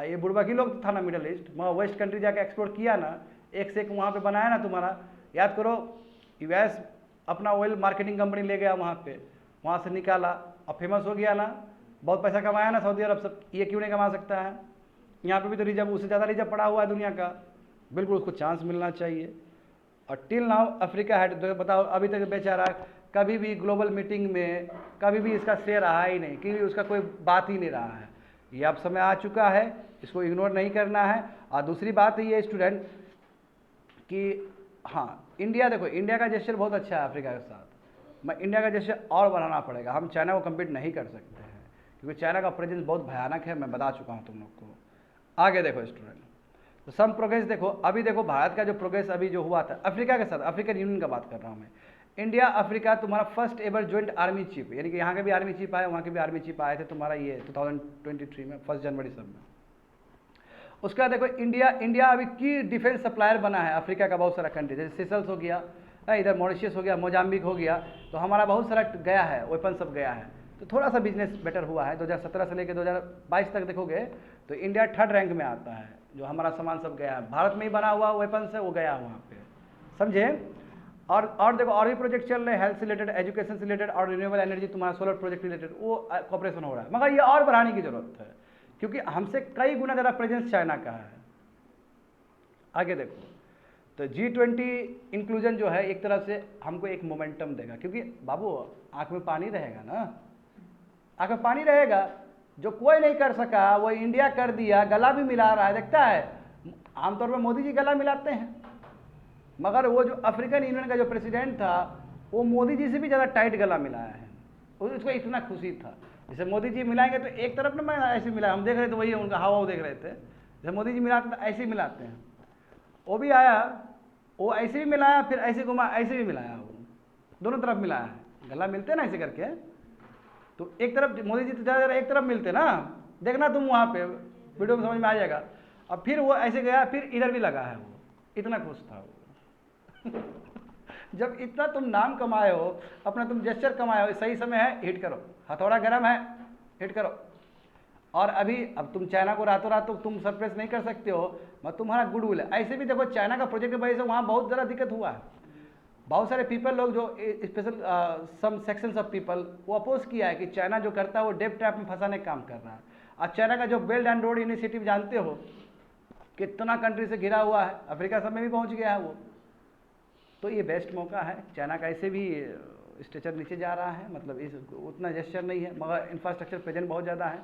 ये बुड़बकी लोग था ना मिडल ईस्ट, वहाँ वेस्ट कंट्री जाके एक्सप्लोर किया ना, एक से एक वहाँ पे बनाया ना तुम्हारा। याद करो, यूएस अपना ऑयल मार्केटिंग कंपनी ले गया वहाँ पे, वहाँ से निकाला, अब फेमस हो गया ना, बहुत पैसा कमाया ना सऊदी अरब सब, ये क्यों नहीं कमा सकता है? यहाँ पे भी तो रिजर्व, उससे ज़्यादा रिजर्व पड़ा हुआ है दुनिया का, बिल्कुल उसको चांस मिलना चाहिए। और टिल नाउ अफ्रीका है, तो बताओ अभी तक बेचारा कभी भी ग्लोबल मीटिंग में कभी भी इसका शेयर रहा ही नहीं, क्योंकि उसका कोई बात ही नहीं रहा है। ये अब समय आ चुका है, इसको इग्नोर नहीं करना है। और दूसरी बात ये स्टूडेंट कि हाँ, इंडिया देखो, इंडिया का जेस्चर बहुत अच्छा है अफ्रीका के साथ, मैं इंडिया का जेस्चर और बढ़ाना पड़ेगा, हम चाइना को कम्पीट नहीं कर सकते हैं, क्योंकि चाइना का प्रेजेंस बहुत भयानक है, मैं बता चुका हूँ तुम लोग को। आगे देखो स्टूडेंट, तो सम प्रोग्रेस देखो, अभी देखो भारत का जो प्रोग्रेस अभी जो हुआ था अफ्रीका के साथ, अफ्रीकन यूनियन का बात कर रहा हूँ मैं, इंडिया अफ्रीका तुम्हारा first ever joint army chief, यानी कि यहाँ के भी आर्मी चीफ आए, वहाँ के भी आर्मी चीफ आए थे तुम्हारा ये 2023 में 1 जनवरी सब में। उसका देखो इंडिया अभी की डिफेंस सप्लायर बना है अफ्रीका का बहुत सारा कंट्री, जैसे सेशल्स हो गया, इधर मॉरिशस हो गया, मोजाम्बिक हो गया, तो हमारा बहुत सारा गया है, वेपन सब गया है, तो थोड़ा सा बिजनेस बेटर हुआ है। 2017 से लेकर 2022 तक देखोगे तो इंडिया 3rd रैंक में आता है, जो हमारा सामान सब गया है, भारत में ही बना हुआ वेपन से वो गया वहाँ पे, समझे। और देखो और भी प्रोजेक्ट चल रहे हैं, हेल्थ से रिलेटेड, एजुकेशन से रिलेटेड, और रिन्यूएबल एनर्जी तुम्हारा सोलर प्रोजेक्ट रिलेटेड, वो कॉपरेशन हो रहा है, मगर ये और बढ़ाने की जरूरत है, क्योंकि हमसे कई गुना ज़्यादा प्रेजेंस चाइना का है। आगे देखो, तो G20 इंक्लूजन जो है एक तरह से हमको एक मोमेंटम देगा, क्योंकि बाबू आँख में पानी रहेगा ना, आँख में पानी रहेगा, जो कोई नहीं कर सका वो इंडिया कर दिया, गला भी मिला रहा है, देखता है आमतौर पर मोदी जी गला मिलाते हैं, मगर वो जो अफ्रीकन यूनियन का जो प्रेसिडेंट था वो मोदी जी से भी ज़्यादा टाइट गला मिलाया है, उसको इतना खुशी था। जैसे मोदी जी मिलाएंगे तो एक तरफ ना, मैं ऐसे मिलाया, हम देख रहे थे वही उनका हाव देख रहे थे, जैसे मोदी जी मिलाते तो ऐसे ही मिलाते हैं, वो भी आया, वो ऐसे भी मिलाया, फिर ऐसे घुमा, ऐसे भी मिलाया, वो दोनों तरफ मिलाया है, गला मिलते ना ऐसे करके, तो एक तरफ मोदी जी तो ज़्यादा एक तरफ मिलते ना, देखना तुम वहाँ पे वीडियो में समझ में आ जाएगा। अब फिर वो ऐसे गया, फिर इधर भी लगा है, वो इतना खुश था वो जब इतना तुम नाम कमाए हो, अपना तुम जेस्चर कमाए हो, सही समय है हिट करो, हथौड़ा गर्म है हिट करो। और अभी अब तुम चाइना को रातों रात तो तुम सरप्राइज नहीं कर सकते हो, मत तुम्हारा गुडविल है। ऐसे भी देखो चाइना का प्रोजेक्ट की वजह से वहाँ बहुत ज़्यादा दिक्कत हुआ है, बहुत सारे पीपल लोग जो special some sections of people वो अपोज किया है कि चाइना जो करता है वो डेप ट्रैप में फंसाने का काम कर रहा है। और चाइना का जो बेल्ट एंड रोड इनिशिएटिव जानते हो कितना कंट्री से घिरा हुआ है, अफ्रीका सब में भी पहुंच गया है वो, तो ये बेस्ट मौका है। चाइना का ऐसे भी स्ट्रक्चर नीचे जा रहा है, मतलब इस उतना जेस्चर नहीं है, मगर इंफ्रास्ट्रक्चर प्रेजेंट बहुत ज़्यादा है,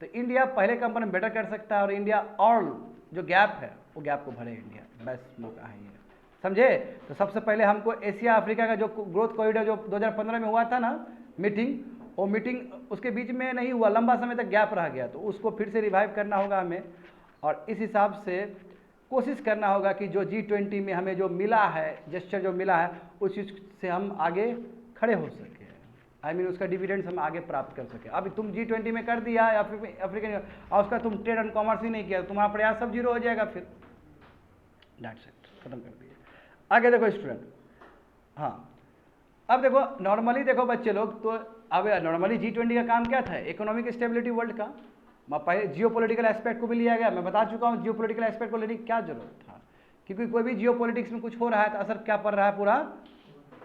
तो इंडिया पहले कंपनी बेटर कर सकता है, और इंडिया और जो गैप है वो गैप को भरे, इंडिया बेस्ट मौका है ये, समझे। तो सबसे पहले हमको एशिया अफ्रीका का जो ग्रोथ कॉरिडोर जो 2015 में हुआ था ना मीटिंग, वो मीटिंग उसके बीच में नहीं हुआ, लंबा समय तक गैप रह गया, तो उसको फिर से रिवाइव करना होगा हमें, और इस हिसाब से कोशिश करना होगा कि जो G20 में हमें जो मिला है, जेस्चर जो मिला है, उस चीज़ से हम आगे खड़े हो सके, उसका डिविडेंड्स हम आगे प्राप्त कर सके। अभी तुम G20 में कर दिया या फिर अफ्रीकन, और उसका तुम ट्रेड एंड कॉमर्स ही नहीं किया, तुम्हारा प्रयास सब जीरो हो जाएगा, फिर दैट्स इट, खत्म कर दिया। आगे देखो स्टूडेंट, हाँ अब देखो नॉर्मली देखो बच्चे लोग, तो अब नॉर्मली G20 का काम क्या था, इकोनॉमिक स्टेबिलिटी वर्ल्ड का, पहले जियोपॉलिटिकल एस्पेक्ट को भी लिया गया, मैं बता चुका हूँ जियोपॉलिटिकल एस्पेक्ट को लेने की क्या जरूरत था, क्योंकि कोई भी जियोपॉलिटिक्स में कुछ हो रहा है तो असर क्या पड़ रहा है पूरा,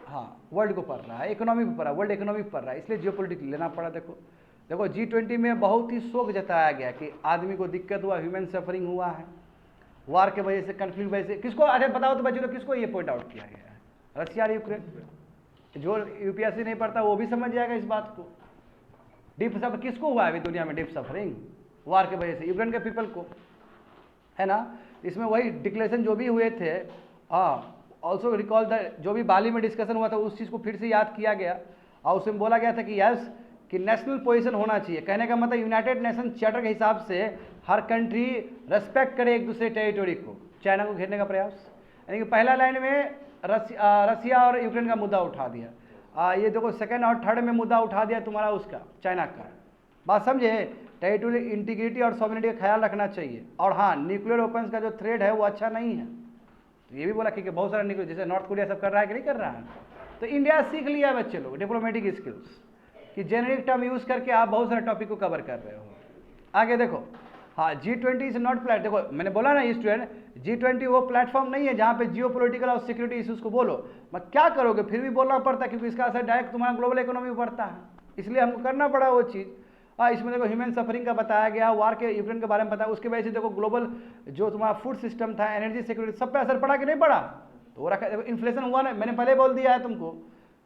हाँ वर्ल्ड को पड़ रहा है, इकोनॉमी पर पड़ रहा है, वर्ल्ड इकोनॉमी पर पड़ रहा है, इसलिए जियोपॉलिटिक्स लेना पड़ा। देखो G20 में बहुत ही शोक जताया गया कि आदमी को दिक्कत हुआ, ह्यूमन सफरिंग हुआ है, वार के वजह से, कन्फ्लिक्ट वजह से, किसको, अरे बताओ तो बच्चों, किसको ये पॉइंट आउट किया गया है, रशिया और यूक्रेन। जो यूपीएससी नहीं पढ़ता वो भी समझ जाएगा इस बात को। डीप सफर किसको हुआ है अभी दुनिया में, डीप सफरिंग वार के वजह से, यूक्रेन के पीपल को, है ना। इसमें वही डिक्लेरेशन जो भी हुए थे, हाँ ऑल्सो रिकॉल द, जो भी बाली में डिस्कशन हुआ था उस चीज़ को फिर से याद किया गया, और उसमें बोला गया था कि यस कि नेशनल पोजीशन होना चाहिए। कहने का मतलब यूनाइटेड नेशन चार्टर के हिसाब से हर कंट्री रेस्पेक्ट करे एक दूसरे टेरिटोरी को, चाइना को घेरने का प्रयास, यानी कि पहला लाइन में रसिया और यूक्रेन का मुद्दा उठा दिया, ये देखो सेकंड और थर्ड में मुद्दा उठा दिया तुम्हारा उसका, चाइना का। बात समझे, टेरिटोरियल इंटीग्रिटी और सॉवरेनिटी का ख्याल रखना चाहिए। और हाँ, न्यूक्लियर वेपन्स का जो थ्रेड है वो अच्छा नहीं है, तो ये भी बोला कि बहुत सारा निकल, जैसे नॉर्थ कोरिया सब कर रहा है कि नहीं कर रहा है, तो इंडिया सीख लिया बच्चे लोग डिप्लोमेटिक स्किल्स कि जेनरिक टर्म यूज़ करके आप बहुत सारे टॉपिक को कवर कर रहे हो। आगे देखो, हाँ G20 इज नॉट प्लेट, देखो मैंने बोला ना स्टूडेंट, G20 वो प्लेटफॉर्म नहीं है जहाँ पे जियो पोलिटिकल और सिक्योरिटी इशूज़ को बोलो, मैं क्या करोगे, फिर भी बोलना पड़ता है क्योंकि इसका असर डायरेक्ट तुम्हारा ग्लोबल इकोनॉमी में पड़ता है, इसलिए हमको करना पड़ा वो चीज़। हाँ, इसमें देखो ह्यूमन सफरिंग का बताया गया, वार के यूक्रेन के बारे में बताया, उसके वजह से देखो ग्लोबल जो तुम्हारा फूड सिस्टम था, एनर्जी सिक्योरिटी, सब पे असर पड़ा कि नहीं पड़ा, तो वो रखा, देखो इन्फ्लेशन हुआ ना, मैंने पहले बोल दिया है तुमको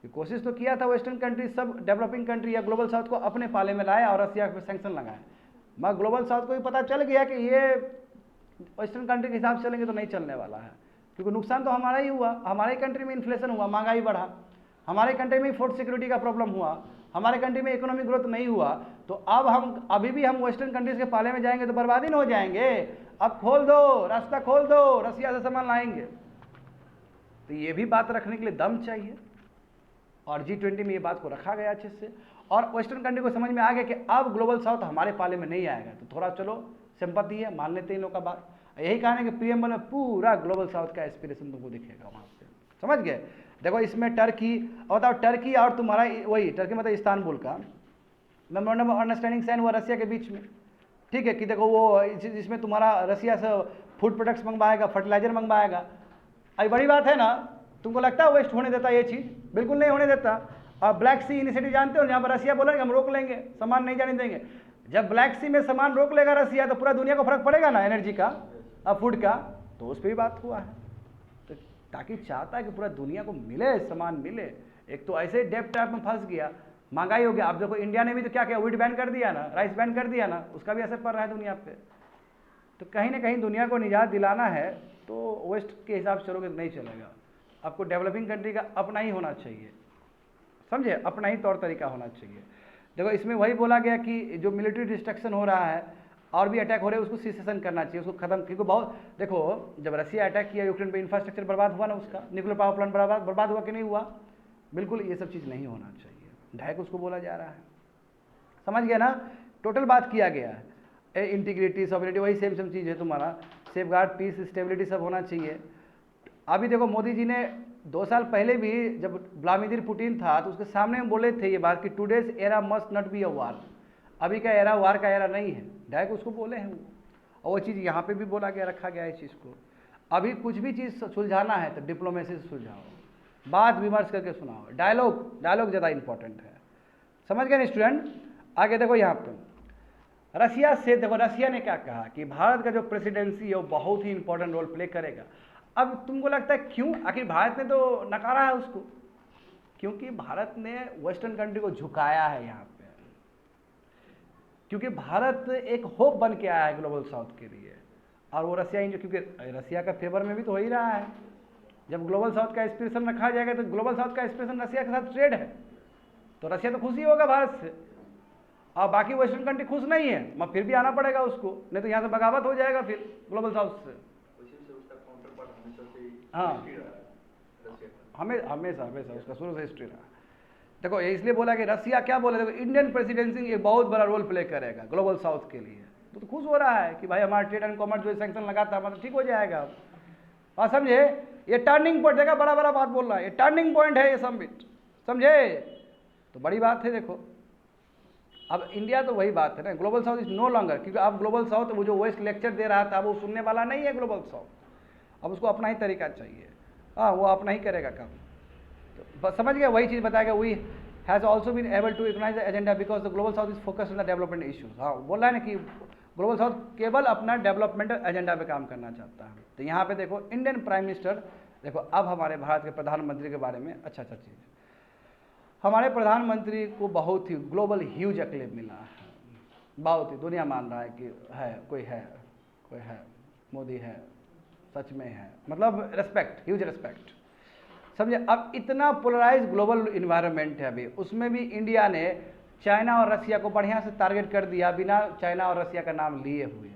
कि कोशिश तो किया था वेस्टर्न कंट्री, सब डेवलपिंग कंट्री या ग्लोबल साउथ को अपने पाले में लाया और रसिया पे सैंक्शन लगाए, मगर ग्लोबल साउथ को भी पता चल गया कि ये वेस्टर्न कंट्री के हिसाब से चलेंगे तो नहीं चलने वाला है, क्योंकि नुकसान तो हमारा ही हुआ, हमारे कंट्री में इन्फ्लेशन हुआ, महंगाई बढ़ा, हमारे कंट्री में फूड सिक्योरिटी का प्रॉब्लम हुआ, हमारे कंट्री में इकोनॉमिक ग्रोथ नहीं हुआ, तो अब हम अभी भी हम वेस्टर्न कंट्रीज के पाले में जाएंगे तो बर्बादी न हो जाएंगे, अब खोल दो, रास्ता खोल दो, रसिया से सामान लाएंगे। तो ये भी बात रखने के लिए दम चाहिए, और G20 में ये बात को रखा गया अच्छे से, और वेस्टर्न कंट्री को समझ में आ गया कि अब ग्लोबल साउथ हमारे पाले में नहीं आएगा, तो थोड़ा चलो सिंपैथी है, मान लेते हैं इन लोगों का बात। यही कारण है कि प्रीएम्बल में पूरा ग्लोबल साउथ का एस्पिरेशन तुमको दिखेगा वहाँ पे, समझ गए। देखो इसमें टर्की, और बताओ टर्की और तुम्हारा वही टर्की मतलब इस्तांबुल का मेमोरेंडम ऑफ अंडरस्टैंडिंग साइन हुआ रसिया के बीच में, ठीक है, कि देखो वो जिसमें तुम्हारा रसिया से फूड प्रोडक्ट्स मंगवाएगा, फर्टिलाइजर मंगवाएगा, अभी बड़ी बात है ना, तुमको लगता है वेस्ट होने देता ये चीज़, बिल्कुल नहीं होने देता। और ब्लैक सी इनिशिएटिव जानते हो, जहाँ पर रसिया बोला कि हम रोक लेंगे, सामान नहीं जाने देंगे, जब ब्लैक सी में सामान रोक लेगा रसिया तो पूरा दुनिया को फर्क पड़ेगा ना एनर्जी का और फूड का, तो उस पर भी बात हुआ है, तो ताकि चाहता है कि पूरा दुनिया को मिले, सामान मिले। एक तो ऐसे ही डेप टैप में फंस गया, महंगाई हो गया, अब देखो इंडिया ने भी तो क्या किया, व्हीट बैन कर दिया ना, राइस बैन कर दिया ना, उसका भी असर पड़ रहा है दुनिया पे। तो कहीं ना कहीं दुनिया को निजात दिलाना है तो वेस्ट के हिसाब से चलोगे तो नहीं चलेगा, आपको डेवलपिंग कंट्री का अपना ही होना चाहिए, समझे, अपना ही तौर तरीका होना चाहिए। देखो इसमें वही बोला गया कि जो मिलिट्री डिस्ट्रक्शन हो रहा है और भी अटैक हो रहे हैं उसको सीसेशन करना चाहिए, उसको खत्म, क्योंकि बहुत देखो जब रसिया अटैक किया यूक्रेन पे, इंफ्रास्ट्रक्चर बर्बाद हुआ ना, उसका न्यूक्लियर पावर प्लांट बर्बाद हुआ कि नहीं हुआ, बिल्कुल ये सब चीज़ नहीं होना चाहिए, ढाई उसको बोला जा रहा है, समझ गया ना, टोटल बात किया गया है, इंटीग्रिटी सॉवरेनिटी वही सेम चीज़ है तुम्हारा, सेफगार्ड पीस स्टेबिलिटी सब होना चाहिए। अभी देखो मोदी जी ने 2 साल पहले भी जब व्लादिमीर पुतिन था तो उसके सामने में बोले थे ये बात कि today's era must not be a war, अभी का एरा वार का एरा नहीं है, डायरेक्ट उसको बोले हैं वो, और वो चीज़ यहाँ पे भी बोला गया, रखा गया है इस चीज़ को। अभी कुछ भी चीज़ सुलझाना है तो डिप्लोमेसी से सुलझाओ, बात विमर्श करके सुनाओ, डायलॉग ज़्यादा इंपॉर्टेंट है, समझ गए ना स्टूडेंट। आगे देखो यहाँ पे रसिया से, देखो रसिया ने क्या कहा कि भारत का जो प्रेसिडेंसी है वो बहुत ही इंपॉर्टेंट रोल प्ले करेगा। अब तुमको लगता है क्यों, आखिर भारत ने तो नकारा है उसको, क्योंकि भारत ने वेस्टर्न कंट्री को झुकाया है यहाँ पे, क्योंकि भारत एक होप बन के आया है ग्लोबल साउथ के लिए, और वो रसिया जो, क्योंकि रसिया का फेवर में भी तो हो ही रहा है, जब ग्लोबल साउथ का एस्पिरेशन रखा जाएगा तो ग्लोबल साउथ का एस्पिरेशन रसिया के साथ ट्रेड है, तो रसिया तो खुश ही होगा भारत से, और बाकी वेस्टर्न कंट्री खुश नहीं है, मगर फिर भी आना पड़ेगा उसको, नहीं तो यहाँ से बगावत हो जाएगा फिर ग्लोबल साउथ से। हाँ हमेशा उसका शुरू से हिस्ट्री रहा। देखो ये इसलिए बोला कि रसिया क्या बोले, देखो इंडियन प्रेसिडेंसी एक बहुत बड़ा रोल प्ले करेगा ग्लोबल साउथ के लिए, तो खुश हो रहा है कि भाई हमारा ट्रेड एंड कॉमर्स जो सैंक्शन लगा था मतलब ठीक हो जाएगा। हाँ समझे, ये टर्निंग पॉइंट, देखा बड़ा बात बोल रहा है, ये टर्निंग पॉइंट है ये समिट, समझे, तो बड़ी बात है। देखो अब इंडिया तो वही बात है ना, global south is no longer, क्योंकि अब ग्लोबल साउथ वो जो वेस्ट लेक्चर दे रहा था वो सुनने वाला नहीं है ग्लोबल साउथ, अब उसको अपना ही तरीका चाहिए, हाँ वो अपना ही करेगा काम, तो समझ गया, वही चीज़ बताया गया, we has also been able to iconise the agenda because the global south is focused on the development issues. हाँ बोला है ना कि ग्लोबल साउथ केवल अपना डेवलपमेंटल एजेंडा पे काम करना चाहता है। तो यहाँ पे देखो इंडियन प्राइम मिनिस्टर, देखो अब हमारे भारत के प्रधानमंत्री के बारे में अच्छा चीज़, हमारे प्रधानमंत्री को बहुत ही ग्लोबल ह्यूज एक्लेम मिला है, बहुत ही दुनिया मान रहा है कि कोई है मोदी है, सच में है, मतलब रेस्पेक्ट, ह्यूज रेस्पेक्ट, समझे। अब इतना पोलराइज ग्लोबल इन्वायरमेंट है अभी, उसमें भी इंडिया ने चाइना और रसिया को बढ़िया से टारगेट कर दिया बिना चाइना और रसिया का नाम लिए हुए,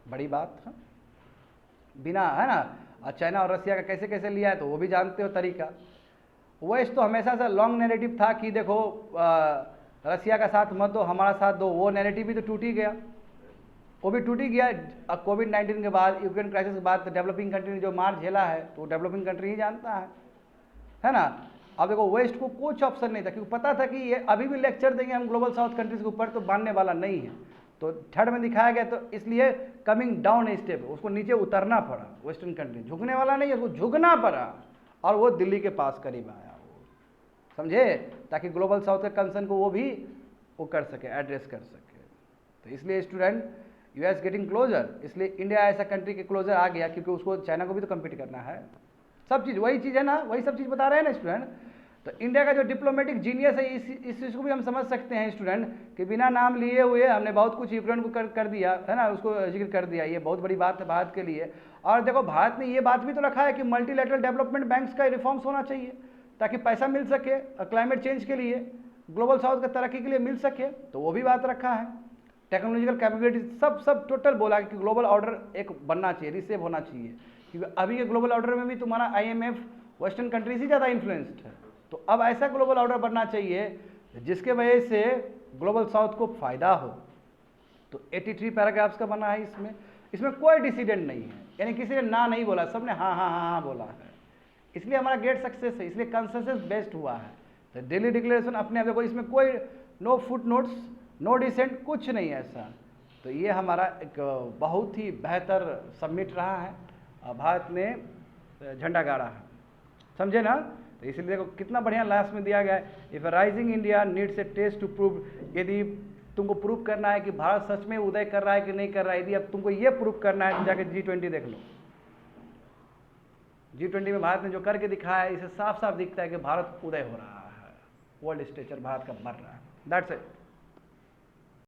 बड़ी बात है बिना, है ना। और चाइना और रसिया का कैसे कैसे लिया है तो वो भी जानते हो तरीका। वेस्ट तो हमेशा से लॉन्ग नैरेटिव था कि देखो रसिया का साथ मत दो, हमारा साथ दो, वो नैरेटिव भी तो टूट ही गया, वो भी टूट ही गया। कोविड-19 के बाद, यूक्रेन क्राइसिस के बाद, तो डेवलपिंग कंट्री ने जो मार झेला है तो डेवलपिंग कंट्री ही जानता है ना। अब देखो वेस्ट को कुछ ऑप्शन नहीं था, क्योंकि पता था कि ये अभी भी लेक्चर देंगे हम ग्लोबल साउथ कंट्रीज के ऊपर तो मानने वाला नहीं है। तो थर्ड में दिखाया गया, तो इसलिए कमिंग डाउन स्टेप, उसको नीचे उतरना पड़ा। वेस्टर्न कंट्री झुकने वाला नहीं है, उसको झुकना पड़ा और वो दिल्ली के पास करीब आया, वो समझे, ताकि ग्लोबल साउथ के कंसर्न को वो कर सके, एड्रेस कर सके। तो इसलिए स्टूडेंट, यूएस गेटिंग क्लोजर, इसलिए इंडिया ऐसा कंट्री के क्लोजर आ गया, क्योंकि उसको चाइना को भी तो कम्पीट करना है। सब चीज़ वही चीज़ है ना, वही सब चीज़ बता रहे हैं ना स्टूडेंट। तो इंडिया का जो डिप्लोमेटिक जीनियस है, इस चीज़ को भी हम समझ सकते हैं स्टूडेंट, कि बिना नाम लिए हुए हमने बहुत कुछ यूक्रेन को कर दिया है ना, उसको जिक्र कर दिया। ये बहुत बड़ी बात है भारत के लिए। और देखो, भारत ने ये बात भी तो रखा है कि मल्टीलैटरल डेवलपमेंट बैंक्स का रिफॉर्म्स होना चाहिए, ताकि पैसा मिल सके क्लाइमेट चेंज के लिए, ग्लोबल साउथ की तरक्की के लिए मिल सके, तो वो भी बात रखा है। टेक्नोलॉजिकल कैपेबिलिटी सब टोटल बोला कि ग्लोबल ऑर्डर एक बनना चाहिए, रिसेव होना चाहिए, क्योंकि अभी के ग्लोबल ऑर्डर में भी तुम्हारा IMF वेस्टर्न कंट्रीज ही ज़्यादा इन्फ्लुएंस्ड है। तो अब ऐसा ग्लोबल ऑर्डर बनना चाहिए जिसके वजह से ग्लोबल साउथ को फायदा हो। तो 83 पैराग्राफ्स का बना है इसमें कोई डिसीडेंट नहीं है, यानी किसी ने ना नहीं बोला, सबने हाँ हाँ हाँ हाँ बोला है। इसलिए हमारा ग्रेट सक्सेस है, इसलिए कंसेंसस बेस्ड हुआ है। तो दिल्ली डिक्लेरेशन अपने आप देखो, इसमें कोई no footnotes, no dissent, कुछ नहीं है ऐसा। तो ये हमारा एक बहुत ही बेहतर सबमिट रहा है, भारत ने झंडा गाड़ा है, समझे ना। तो इसलिए देखो कितना बढ़िया लास्ट में दिया गया है, if rising India needs a test to prove, यदि तुमको प्रूव करना है कि भारत सच में उदय कर रहा है कि नहीं कर रहा है, यदि अब तुमको ये प्रूव करना है तो जाके G20 देख लो। G20 में भारत ने जो करके दिखाया है, इसे साफ साफ दिखता है कि भारत उदय हो रहा है, वर्ल्ड स्टेचर भारत का बढ़ रहा है। That's it.